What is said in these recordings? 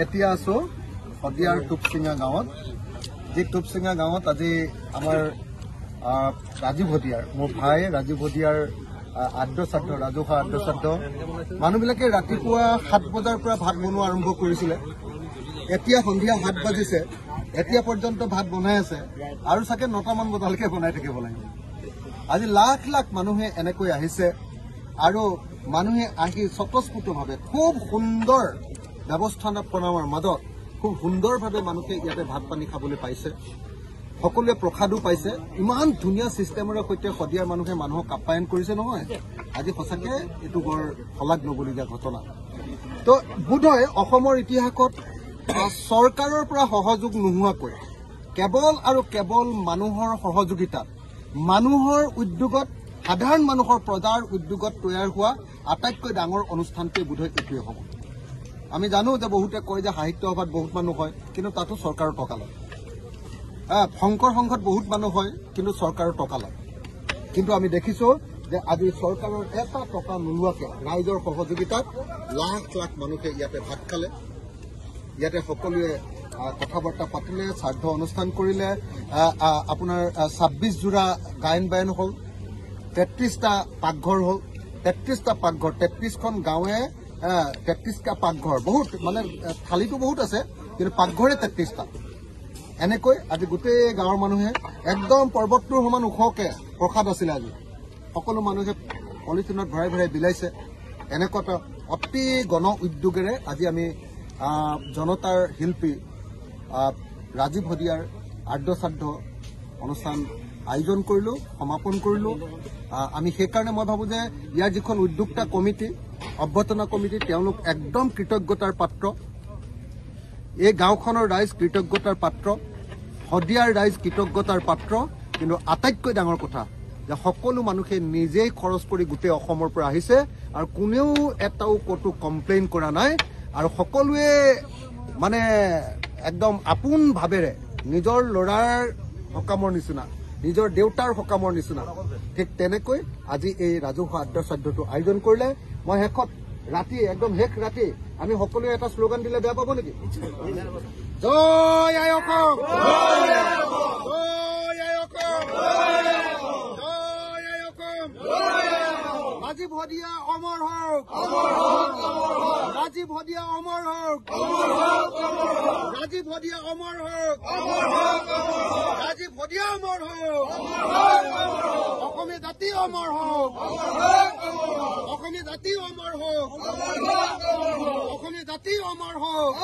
এতিয়া আছো শদিয়াৰ টুপচিঙা গাঁৱত যি টুপচিঙা গাঁৱত আজি আমাৰ ৰাজীৱ হদিয়াৰ মোৰ ভাই ৰাজীৱ হদিয়াৰ আদ্যশ্ৰাদ্ধ ৰাজহুৱা আদ্যশ্ৰাদ্ধ মানুহবিলাকে ৰাতিপুৱা 7 বজাৰ পৰা ভাত বনোৱা আৰম্ভ কৰিছিলে এতিয়া সন্ধিয়া 7 বাজিছে এতিয়া পৰ্যন্ত ভাত বনাই আছে আৰু চাগে 9টামান বজালৈকে বনাই থাকিব লাগিব আজি লাখ লাখ মানুহে এনেকৈ আহিছে আৰু মানুহে আহি স্বতঃস্ফূৰ্তভাৱে খুব সুন্দৰ ব্যৱস্থাপনাৰ মাজত খুব সুন্দৰভাৱে মানুহে ইয়াতে ভাত পানী খাবলৈ পাইছে সকলোৱে প্ৰসাদো পাইছে ইমান ধুনীয়া সিস্টেমৰে সৈতে শদিয়াৰ মানুহে মানুহক আপ্যায়ন কৰিছে নহয় আজি সঁচাকে এইটো বৰ শলাগ লবলগীয়া ঘটনা তো বোধহয় অসমৰ ইতিহাসত চৰকাৰৰ পৰা সহযোগ নোহোৱাকৈ কেৱল আৰু কেৱল মানুহৰ সহযোগিতাত মানুহৰ উদ্যোগত সাধাৰণ মানুহৰ প্ৰজাৰ উদ্যোগত তৈয়াৰ হোৱা আটাইতকৈ ডাঙৰ অনুষ্ঠানটোৱে বোধহয় এইটোৱে হ'ব আমি জানো যে বহুতে কয় যে সাহিত্য সভাত বহুত মানুহ হয় কিন্তু তাতো চৰকাৰৰ টকা লয় শংকৰ সংঘত বহুত মানুহ হয় কিন্তু চৰকাৰৰ টকা লয় কিন্তু আমি দেখিছো যে আজি চৰকাৰৰ এটা টকা নোলোৱাকে ৰাইজৰ সহযোগিতাত লাখ লাখ মানুহে ইয়াতে ভাত খালে ইয়াতে সকলোৱে কথা বাৰ্তা পাতিলে শ্ৰাদ্ধ অনুষ্ঠান কৰিলে আপোনাৰ 26 জোৰা গায়ন বায়ন হ'ল 33টা পাকঘৰ হ'ল 33টা পাকঘৰ 33খন গাঁৱে 33টা পাকঘৰ বহুত মানে থালিটো বহুত আছে কিন্তু পাকঘৰে 33টা এনেকৈ আজি গোটেই গাঁৱৰ মানুহে একদম পৰ্বতটোৰ সমান ওখকে প্ৰসাদ আছিলে আজি সকলো মানুহে পলিথিনত ভৰাই ভৰাই বিলাইছে এনেকুৱা অতি গণ উদ্যোগেৰে আজি আমি জনতাৰ শিল্পী ৰাজীৱ হদিয়াৰ আদ্যশ্ৰাদ্ধ অনুষ্ঠান আয়োজন কৰিলো সমাপন কৰিলো আমি সেইকাৰণে মই ভাবো যে ইয়াৰ যিখন উদ্যোক্তা কমিটি অভ্যৰ্থনা কমিটি তেওঁলোক একদম কৃতজ্ঞতাৰ পাত্ৰ এই গাঁওখনৰ ৰাইজ কৃতজ্ঞতাৰ পাত্ৰ শদিয়াৰ ৰাইজ কৃতজ্ঞতাৰ পাত্ৰ কিন্তু আটাইতকৈ ডাঙৰ কথা যে সকলো মানুহে নিজেই খৰচ কৰি গোটেই অসমৰ পৰা আহিছে আৰু কোনেও এটাও কতো কমপ্লেইন কৰা নাই আৰু সকলোৱে মানে একদম আপোন ভাৱেৰে নিজৰ ল'ৰাৰ সকামৰ নিচিনা নিজৰ দেউতাৰ সকামৰ নিচিনা ঠিক তেনেকৈ আজি এই ৰাজহুৱা আদ্যশ্ৰাদ্ধটো আয়োজন কৰিলে মই শেষত ৰাতি একদম শেষ ৰাতি আমি সকলোৱে এটা শ্লোগান দিলে বেয়া পাব নেকি জয় আই অসম জয় আই অসম জয় আই অসম ৰাজীৱ হদিয়া অমৰ হওক ৰাজীৱ হদিয়া অমৰ হওক ৰাজীৱ হদিয়া অমৰ হওক ৰাজীৱ হদিয়া অমৰ হওক অসমীয়া জাতি অমৰ হওক অসমীয়া জাতি অমৰ হওক অসমীয়া জাতি অমৰ হওক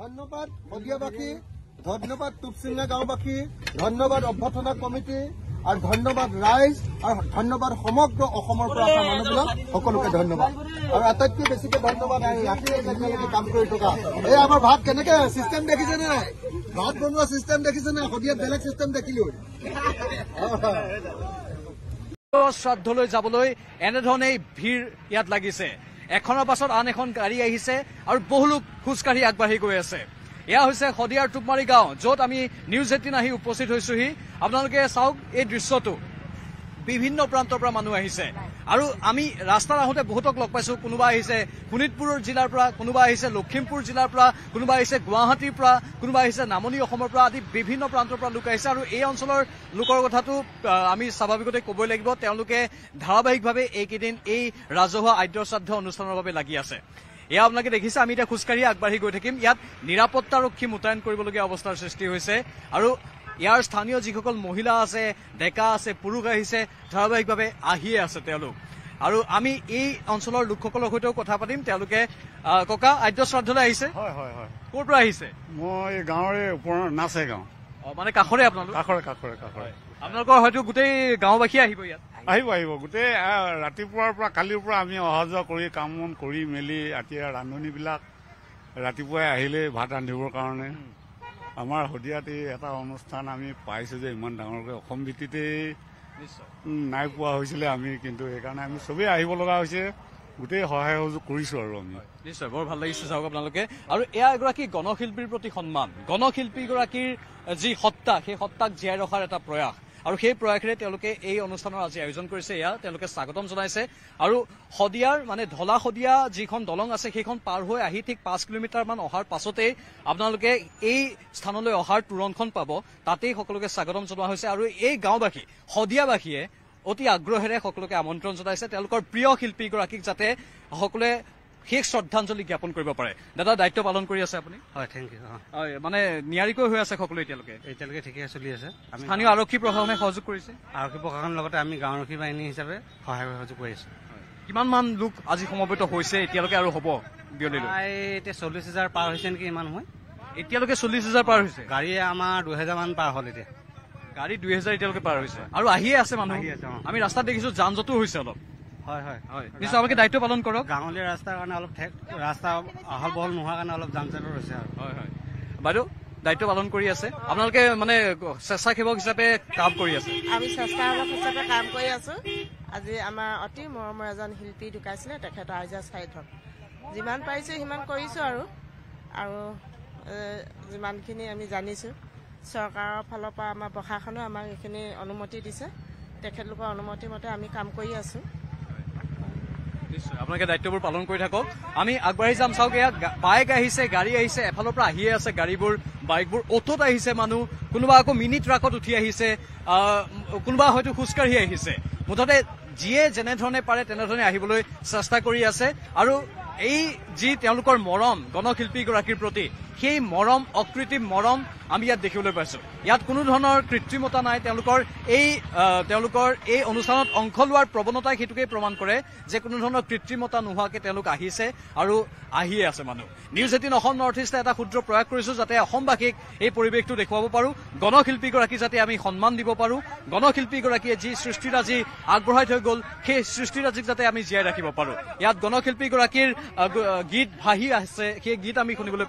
ধন্যবাদ শদিয়াবাসী ধন্যবাদ টুপচিঙা গাঁওবাসী ধন্যবাদ অভ্যৰ্থনা কমিটি আৰু ধন্যবাদ ৰাইজ আৰু ধন্যবাদ সমগ্ৰ অসমৰ পৰা অহা মানুহবিলাক সকলোকে ধন্যবাদ আৰু আটাইতকৈ বেছিকে ধন্যবাদ ৰাতি এতিয়ালৈকে কাম কৰি থকা এই আমাৰ ভাত কেনেকে চিষ্টেম দেখিছে নে নাই ভাত বনোৱা চিষ্টেম দেখিছে নে শদিয়াত বেলেগ চিষ্টেম দেখিলো শ্ৰাদ্ধলৈ যাবলৈ এনেধৰণেই ভিৰ ইয়াত লাগিছে এখনৰ পাছত আন এখন গাড়ী আহিছে আৰু বহু লোক খোজকাঢ়ি আগবাঢ়ি গৈ আছে এয়া হৈছে শদিয়াৰ টুপমাৰী গাঁও য'ত আমি নিউজ 18 আহি উপস্থিত হৈছোহি আপোনালোকে চাওক এই দৃশ্যটো বিভিন্ন প্ৰান্তৰ পৰা মানুহ আহিছে আৰু আমি ৰাস্তাত আহোঁতে বহুতক লগ পাইছো কোনোবা আহিছে শোণিতপুৰ জিলাৰ পৰা কোনোবা আহিছে লখিমপুৰ জিলাৰ পৰা কোনোবা আহিছে গুৱাহাটীৰ পৰা কোনোবা আহিছে নামনি অসমৰ পৰা আদি বিভিন্ন প্ৰান্তৰ পৰা লোক আহিছে আৰু এই অঞ্চলৰ লোকৰ কথাটো আমি স্বাভাৱিকতে ক'বই লাগিব তেওঁলোকে ধাৰাবাহিকভাৱে এইকেইদিন এই ৰাজহুৱা আদ্যশ্ৰাদ্ধ অনুষ্ঠানৰ বাবে লাগি আছে এয়া আপোনালোকে দেখিছে আমি এতিয়া খোজকাঢ়ি আগবাঢ়ি গৈ থাকিম ইয়াত নিৰাপত্তাৰক্ষী মোতায়েন কৰিবলগীয়া অৱস্থাৰ সৃষ্টি হৈছে আৰু ইয়াৰ স্থানীয় যিসকল মহিলা আছে ডেকা আছে পুৰুষ আহিছে ধাৰাবাহিকভাৱে আহিয়ে আছে তেওঁলোক আৰু আমি এই অঞ্চলৰ লোকসকলৰ সৈতেও কথা পাতিম তেওঁলোকে ককা আদ্যশ্ৰাদ্ধলৈ আহিছে হয় হয় হয় ক'ৰ পৰা আহিছে মই গাঁৱৰে ওপৰৰ নাচে গাঁও মানে কাষৰে আপোনালোক কাষৰে আপোনালোকৰ হয়তো গোটেই গাঁওবাসী আহিব ইয়াত আহিব গোটেই ৰাতিপুৱাৰ পৰা কালিৰ পৰা আমি অহা যোৱা কৰি কাম বন কৰি মেলি এতিয়া ৰান্ধনীবিলাক ৰাতিপুৱাই আহিলে ভাত ৰান্ধিবৰ কাৰণে আমাৰ শদিয়াত এটা অনুষ্ঠান আমি পাইছো যে ইমান ডাঙৰকৈ অসম ভিত্তিতেই নাই পোৱা হৈছিলে আমি কিন্তু সেইকাৰণে আমি চবেই আহিব লগা হৈছে গোটেই সহায় সহযোগ কৰিছোঁ আৰু আমি নিশ্চয় বৰ ভাল লাগিছে চাওক আপোনালোকে আৰু এয়া এগৰাকী গণশিল্পীৰ প্ৰতি সন্মান গণশিল্পীগৰাকীৰ যি সত্তা সেই সত্তাক জীয়াই ৰখাৰ এটা প্ৰয়াস আৰু সেই প্ৰয়াসেৰে তেওঁলোকে এই অনুষ্ঠানৰ আজি আয়োজন কৰিছে এয়া তেওঁলোকে স্বাগতম জনাইছে আৰু শদিয়াৰ মানে ঢলা শদিয়া যিখন দলং আছে সেইখন পাৰ হৈ আহি ঠিক 5 কিলোমিটাৰমান অহাৰ পাছতেই আপোনালোকে এই স্থানলৈ অহাৰ তোৰণখন পাব তাতেই সকলোকে স্বাগতম জনোৱা হৈছে আৰু এই গাঁওবাসী শদিয়াবাসীয়ে অতি আগ্ৰহেৰে সকলোকে আমন্ত্ৰণ জনাইছে তেওঁলোকৰ প্ৰিয় শিল্পীগৰাকীক যাতে সকলোৱে শেষ শ্ৰদ্ধাঞ্জলি জ্ঞাপন কৰিব পাৰে দাদা দায়িত্ব পালন কৰি আছে আপুনি হয় থেংক ইউ হয় মানে নিয়াৰিকৈ হৈ আছে সকলো এতিয়ালৈকে ঠিকে চলি আছে স্থানীয় আৰক্ষী প্ৰশাসনে সহযোগ কৰিছে আৰক্ষী প্ৰশাসনৰ লগতে আমি গাঁওৰক্ষী বাহিনী হিচাপে সহায় সহযোগ কৰি আছো কিমান মান লোক আজি সমবেত হৈছে এতিয়ালৈকে আৰু হ'ব বিয়লিলৈ এতিয়া 40,000 পাৰ হৈছে নেকি ইমান সময় এতিয়ালৈকে 40,000 পাৰ হৈছে গাড়ী আমাৰ 2,000 মান পাৰ হ'ল এতিয়া গাড়ী 2,000 এতিয়ালৈকে পাৰ হৈছে আৰু আহিয়ে আছে মানুহ আমি ৰাস্তাত দেখিছো যান জঁটো হৈছে অলপ হয় হয় হয় নিশ্চয় আপোনালোকে দায়িত্ব পালন কৰক গাঁৱলীয়া ৰাস্তাৰ কাৰণে অলপ ৰাস্তা আহল বহল নোহোৱাৰ কাৰণে অলপ যান জঁট হৈছে আৰু হয় হয় বাইদেউ দায়িত্ব পালন কৰি আছে আপোনালোকে মানে স্বেচ্ছাসেৱক হিচাপে কাম কৰি আছে আমি স্বেচ্ছাসেৱক হিচাপে কাম কৰি আছো আজি আমাৰ অতি মৰমৰ এজন শিল্পী ঢুকাইছিলে তেখেতৰ আইজা চাইথক যিমান পাৰিছো সিমান কৰিছো আৰু যিমানখিনি আমি জানিছো চৰকাৰৰ ফালৰ পৰা আমাৰ প্ৰশাসনে আমাক এইখিনি অনুমতি দিছে তেখেতলোকৰ অনুমতি মতে আমি কাম কৰি আছো নিশ্চয় আপোনালোকে দায়িত্ববোৰ পালন কৰি থাকক আমি আগবাঢ়ি যাম চাওক এয়া বাইক আহিছে গাড়ী আহিছে এফালৰ পৰা আহিয়ে আছে গাড়ীবোৰ বাইকবোৰ অটোত আহিছে মানুহ কোনোবা আকৌ মিনি ট্ৰাকত উঠি আহিছে কোনোবা হয়তো খোজকাঢ়ি আহিছে মুঠতে যিয়ে যেনেধৰণে পাৰে তেনেধৰণে আহিবলৈ চেষ্টা কৰি আছে আৰু এই যি তেওঁলোকৰ মৰম গণশিল্পীগৰাকীৰ প্ৰতি সেই মৰম অকৃত্ৰিম মৰম আমি ইয়াত দেখিবলৈ পাইছো ইয়াত কোনো ধৰণৰ কৃত্ৰিমতা নাই তেওঁলোকৰ এই অনুষ্ঠানত অংশ লোৱাৰ প্ৰৱণতাই সেইটোকে প্ৰমাণ কৰে যে কোনো ধৰণৰ কৃত্ৰিমতা নোহোৱাকে তেওঁলোক আহিছে আৰু আহিয়ে আছে মানুহ নিউজ 18 অসম নৰ্থ ইষ্টে এটা ক্ষুদ্ৰ প্ৰয়াস কৰিছো যাতে অসমবাসীক এই পৰিৱেশটো দেখুৱাব পাৰো গণশিল্পীগৰাকী যাতে আমি সন্মান দিব পাৰো গণশিল্পীগৰাকীয়ে যি সৃষ্টিৰাজি আগবঢ়াই থৈ গ'ল সেই সৃষ্টিৰাজিক যাতে আমি জীয়াই ৰাখিব পাৰো ইয়াত গণশিল্পীগৰাকীৰ গীত ভাহি আছে সেই গীত আমি শুনিবলৈ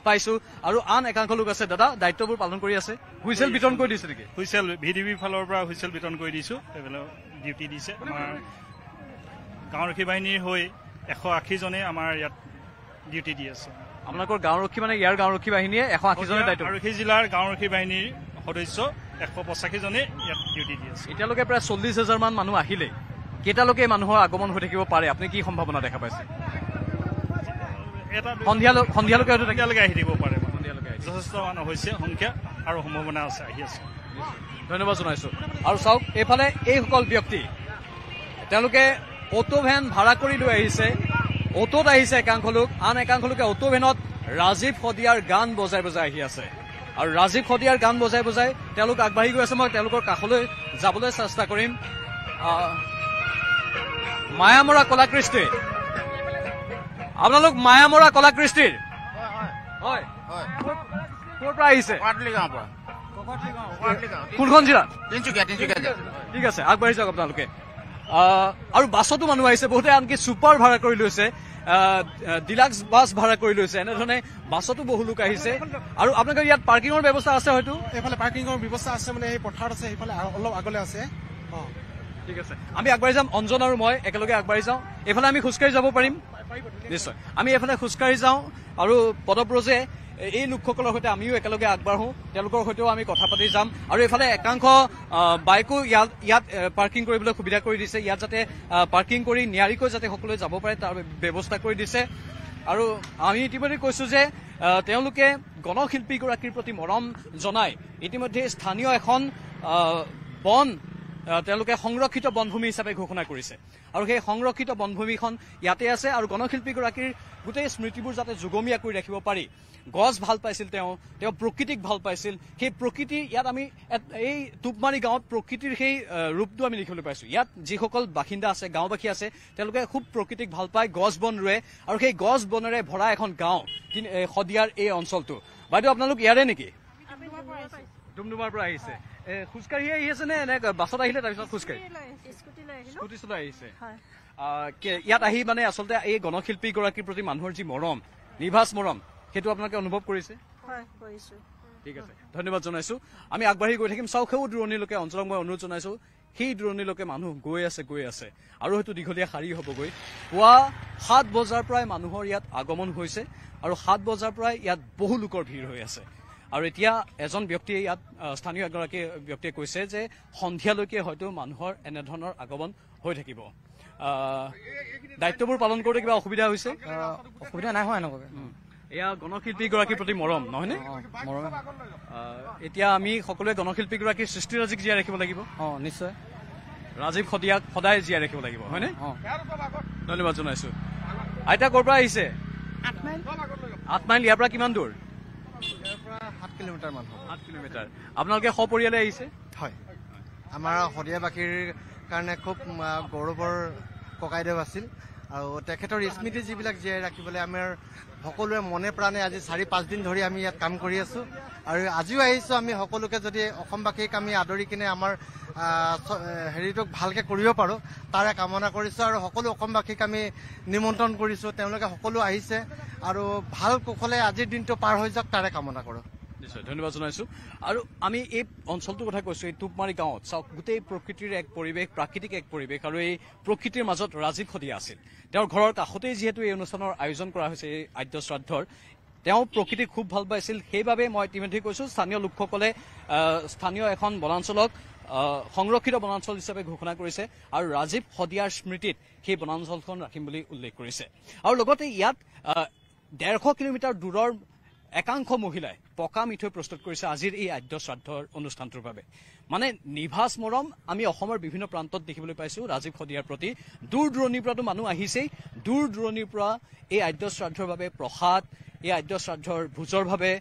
পাইছো আৰু আন একাংশ লোক আছে দাদা দায়িত্ববোৰ পালন কৰি আছে হুইচেল বিতৰণ কৰি দিছে নেকি হুইচেল ভিডিবি ফালৰ পৰা হুইচেল বিতৰণ কৰি দিছো এইবিলাক ডিউটি দিছে আমাৰ গাঁওৰক্ষী বাহিনীৰ হৈ 180 জনে আমাৰ ইয়াত ডিউটি দি আছে আপোনালোকৰ গাঁওৰক্ষী মানে ইয়াৰ গাঁওৰক্ষী বাহিনীয়ে 180 জনে দায়িত্ব আৰক্ষী জিলাৰ গাঁওৰক্ষী বাহিনীৰ সদস্য 185 জনে ইয়াত ডিউটি দি আছে এতিয়ালৈকে প্ৰায় 40,000 মান মানুহ আহিলে কেইটালৈকে মানুহৰ আগমন হৈ থাকিব পাৰে আপুনি কি সম্ভাৱনা দেখা পাইছে সন্ধিয়ালৈকে আহি থাকিব পাৰে যথেষ্ট মানুহ হৈছে সংখ্যা আৰু সম্ভাৱনা আছে আহি আছে ধন্যবাদ জনাইছো আৰু চাওক এইফালে এইসকল ব্যক্তি তেওঁলোকে অটো ভেন ভাড়া কৰি লৈ আহিছে অটোত আহিছে একাংশ লোক আন একাংশ লোকে অটো ভেনত ৰাজীৱ শদিয়াৰ গান বজাই বজাই আহি আছে আৰু ৰাজীৱ শদিয়াৰ গান বজাই বজাই তেওঁলোক আগবাঢ়ি গৈ আছে মই তেওঁলোকৰ কাষলৈ যাবলৈ চেষ্টা কৰিম মায়ামৰা কলাকৃষ্টি আপোনালোক মায়ামৰা কলাকৃষ্টিৰ হয় ক'ৰ পৰা আহিছে কোনখন জিলা তিনিচুকীয়া ঠিক আছে আগবাঢ়ি যাওক আপোনালোকে আৰু বাছতো মানুহ আহিছে বহুতে আনকি ছুপাৰ ভাড়া কৰি লৈছে ডিলাক্স বাছ ভাড়া কৰি লৈছে এনেধৰণে বাছতো বহু লোক আহিছে আৰু আপোনালোকৰ ইয়াত পাৰ্কিঙৰ ব্যৱস্থা আছে হয়তো এইফালে পাৰ্কিঙৰ ব্যৱস্থা আছে মানে এই পথাৰত আছে সেইফালে অলপ আগলৈ আছে ঠিক আছে আমি আগবাঢ়ি যাম অঞ্জন আৰু মই একেলগে আগবাঢ়ি যাওঁ এইফালে আমি খোজকাঢ়ি যাব পাৰিম নিশ্চয় আমি এইফালে খোজকাঢ়ি যাওঁ আৰু পদব্ৰজে এই লোকসকলৰ সৈতে আমিও একেলগে আগবাঢ়ো তেওঁলোকৰ সৈতেও আমি কথা পাতি যাম আৰু এইফালে একাংশ বাইকো ইয়াত পাৰ্কিং কৰিবলৈ সুবিধা কৰি দিছে ইয়াত যাতে পাৰ্কিং কৰি নিয়াৰিকৈ যাতে সকলোৱে যাব পাৰে তাৰ ব্যৱস্থা কৰি দিছে আৰু আমি ইতিমধ্যে কৈছো যে তেওঁলোকে গণশিল্পীগৰাকীৰ প্ৰতি মৰম জনাই ইতিমধ্যে স্থানীয় এখন বন তেওঁলোকে সংৰক্ষিত বনভূমি হিচাপে ঘোষণা কৰিছে আৰু সেই সংৰক্ষিত বনভূমিখন ইয়াতে আছে আৰু গণশিল্পীগৰাকীৰ গোটেই স্মৃতিবোৰ যাতে যুগমীয়া কৰি ৰাখিব পাৰি গছ ভাল পাইছিল তেওঁ প্ৰকৃতিক ভাল পাইছিল সেই প্ৰকৃতি ইয়াত আমি এই টুপমাৰী গাঁৱত প্ৰকৃতিৰ সেই ৰূপটো আমি দেখিবলৈ পাইছো ইয়াত যিসকল বাসিন্দা আছে গাঁওবাসী আছে তেওঁলোকে খুব প্ৰকৃতিক ভাল পায় গছ বন ৰুৱে আৰু সেই গছ বনেৰে ভৰা এখন গাঁও শদিয়াৰ এই অঞ্চলটো বাইদেউ আপোনালোক ইয়াৰে নেকি ডুমডুমাৰ পৰা আহিছে খোজকাঢ়ি আহি আছে নে এনে বাছত আহিলে তাৰপিছত খোজকাঢ়ি স্কুটি চলাই আহিছে ইয়াত আহি মানে আচলতে এই গণশিল্পীগৰাকীৰ প্ৰতি মানুহৰ যি মৰম নিভাজ মৰম সেইটো আপোনালোকে অনুভৱ কৰিছে ঠিক আছে, ধন্যবাদ জনাইছো। আমি আগবাঢ়ি গৈ থাকিম। চাওক, সেই দূৰণিলৈকে অঞ্চলক মই অনুৰোধ জনাইছো, সেই দূৰণিলৈকে মানুহ গৈ আছে আৰু হয়তো দীঘলীয়া শাৰী হ'বগৈ। পুৱা 7 বজাৰ পৰাই মানুহৰ ইয়াত আগমন হৈছে আৰু 7 বজাৰ পৰাই ইয়াত বহু লোকৰ ভিৰ হৈ আছে। আৰু এতিয়া এজন ব্যক্তিয়ে ইয়াত স্থানীয় এগৰাকী ব্যক্তিয়ে কৈছে যে সন্ধিয়ালৈকে হয়তো মানুহৰ এনেধৰণৰ আগমন হৈ থাকিব। দায়িত্ববোৰ পালন কৰোঁতে কিবা অসুবিধা হৈছে? অসুবিধা নাই হোৱা এনেকুৱাকে। এয়া গণশিল্পীগৰাকীৰ প্ৰতি মৰম, নহয়নে? মৰমে। এতিয়া আমি সকলোৱে গণশিল্পীগৰাকীৰ সৃষ্টিৰাজিক জীয়াই ৰাখিব লাগিব। নিশ্চয়। ৰাজীৱ খদিয়াক সদায় জীয়াই ৰাখিব লাগিব, হয়নে? ধন্যবাদ জনাইছো। আইতা ক'ৰ পৰা আহিছে? 8 মাইল। ইয়াৰ পৰা কিমান দূৰ? ইয়াৰ পৰা 7 কিলোমিটাৰ মান হ'ব। 8 কিলোমিটাৰ। আপোনালোকে সপৰিয়ালে আহিছে? হয়, আমাৰ শদিয়াবাসীৰ কাৰণে খুব গৌৰৱৰ ককাইদেউ আছিল আৰু তেখেতৰ স্মৃতি যিবিলাক জীয়াই ৰাখিবলৈ আমাৰ সকলোৱে মনে প্ৰাণে আজি 4-5 দিন ধৰি আমি ইয়াত কাম কৰি আছো আৰু আজিও আহিছো। আমি সকলোকে যদি অসমবাসীক আমি আদৰি কিনে আমাৰ হেৰিটোক ভালকে কৰিব পাৰো তাৰে কামনা কৰিছো আৰু সকলো অসমবাসীক আমি নিমন্ত্ৰণ কৰিছো। তেওঁলোকে সকলো আহিছে আৰু ভাল কুশলে আজিৰ দিনটো পাৰ হৈ যাওক তাৰে কামনা কৰো। নিশ্চয়, ধন্যবাদ জনাইছো। আৰু আমি এই অঞ্চলটোৰ কথা কৈছো, এই টোপমাৰী গাঁৱত চাওক, গোটেই প্ৰকৃতিৰ এক পৰিৱেশ, প্ৰাকৃতিক এক পৰিৱেশ আৰু এই প্ৰকৃতিৰ মাজত ৰাজীৱ খদিয়া আছিল। তেওঁৰ ঘৰৰ কাষতেই যিহেতু এই অনুষ্ঠানৰ আয়োজন কৰা হৈছে, এই আদ্য শ্ৰাদ্ধৰ, তেওঁ প্ৰকৃতিক খুব ভাল পাইছিল। সেইবাবে মই ইতিমধ্যে কৈছো, স্থানীয় লোকসকলে স্থানীয় এখন বনাঞ্চলক সংৰক্ষিত বনাঞ্চল হিচাপে ঘোষণা কৰিছে আৰু ৰাজীৱ খদিয়াৰ স্মৃতিত সেই বনাঞ্চলখন ৰাখিম বুলি উল্লেখ কৰিছে। আৰু লগতে ইয়াত 150 কিলোমিটাৰ দূৰৰ একাংশ মহিলাই পকা মিঠৈ প্ৰস্তুত কৰিছে আজিৰ এই আদ্য শ্ৰাদ্ধৰ অনুষ্ঠানটোৰ বাবে। মানে নিভাজ মৰম আমি অসমৰ বিভিন্ন প্ৰান্তত দেখিবলৈ পাইছো ৰাজীৱ খদিয়াৰ প্ৰতি। দূৰ দূৰণিৰ পৰাতো মানুহ আহিছেই, দূৰ দূৰণিৰ পৰা এই আদ্য শ্ৰাদ্ধৰ বাবে প্ৰসাদ, এই আদ্য শ্ৰাদ্ধৰ ভোজৰ বাবে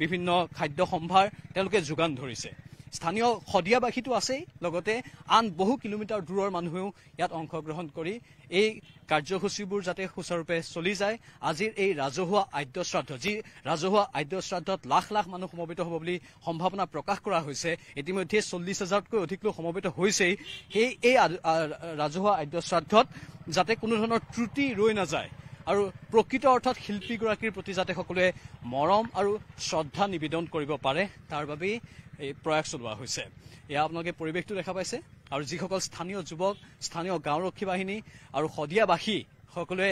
বিভিন্ন খাদ্য সম্ভাৰ তেওঁলোকে যোগান ধৰিছে। স্থানীয় শদিয়াবাসীতো আছেই, লগতে আন বহু কিলোমিটাৰ দূৰৰ মানুহেও ইয়াত অংশগ্ৰহণ কৰি এই কাৰ্যসূচীবোৰ যাতে সুচাৰুৰূপে চলি যায়। আজিৰ এই ৰাজহুৱা আদ্য শ্ৰাদ্ধ, যি ৰাজহুৱা আদ্য শ্ৰাদ্ধত লাখ লাখ মানুহ সমবেত হ'ব বুলি সম্ভাৱনা প্ৰকাশ কৰা হৈছে, ইতিমধ্যে 40,000তকৈ অধিক লোক সমবেত হৈছেই। এই ৰাজহুৱা আদ্য শ্ৰাদ্ধত যাতে কোনো ধৰণৰ ত্ৰুটি ৰৈ নাযায় আৰু প্ৰকৃত অৰ্থত শিল্পীগৰাকীৰ প্ৰতি যাতে সকলোৱে মৰম আৰু শ্ৰদ্ধা নিবেদন কৰিব পাৰে, তাৰ বাবেই এই প্ৰয়াস চলোৱা হৈছে। এয়া আপোনালোকে পৰিৱেশটো দেখা পাইছে আৰু যিসকল স্থানীয় যুৱক, স্থানীয় গাঁওৰক্ষী বাহিনী আৰু শদিয়াবাসী সকলোৱে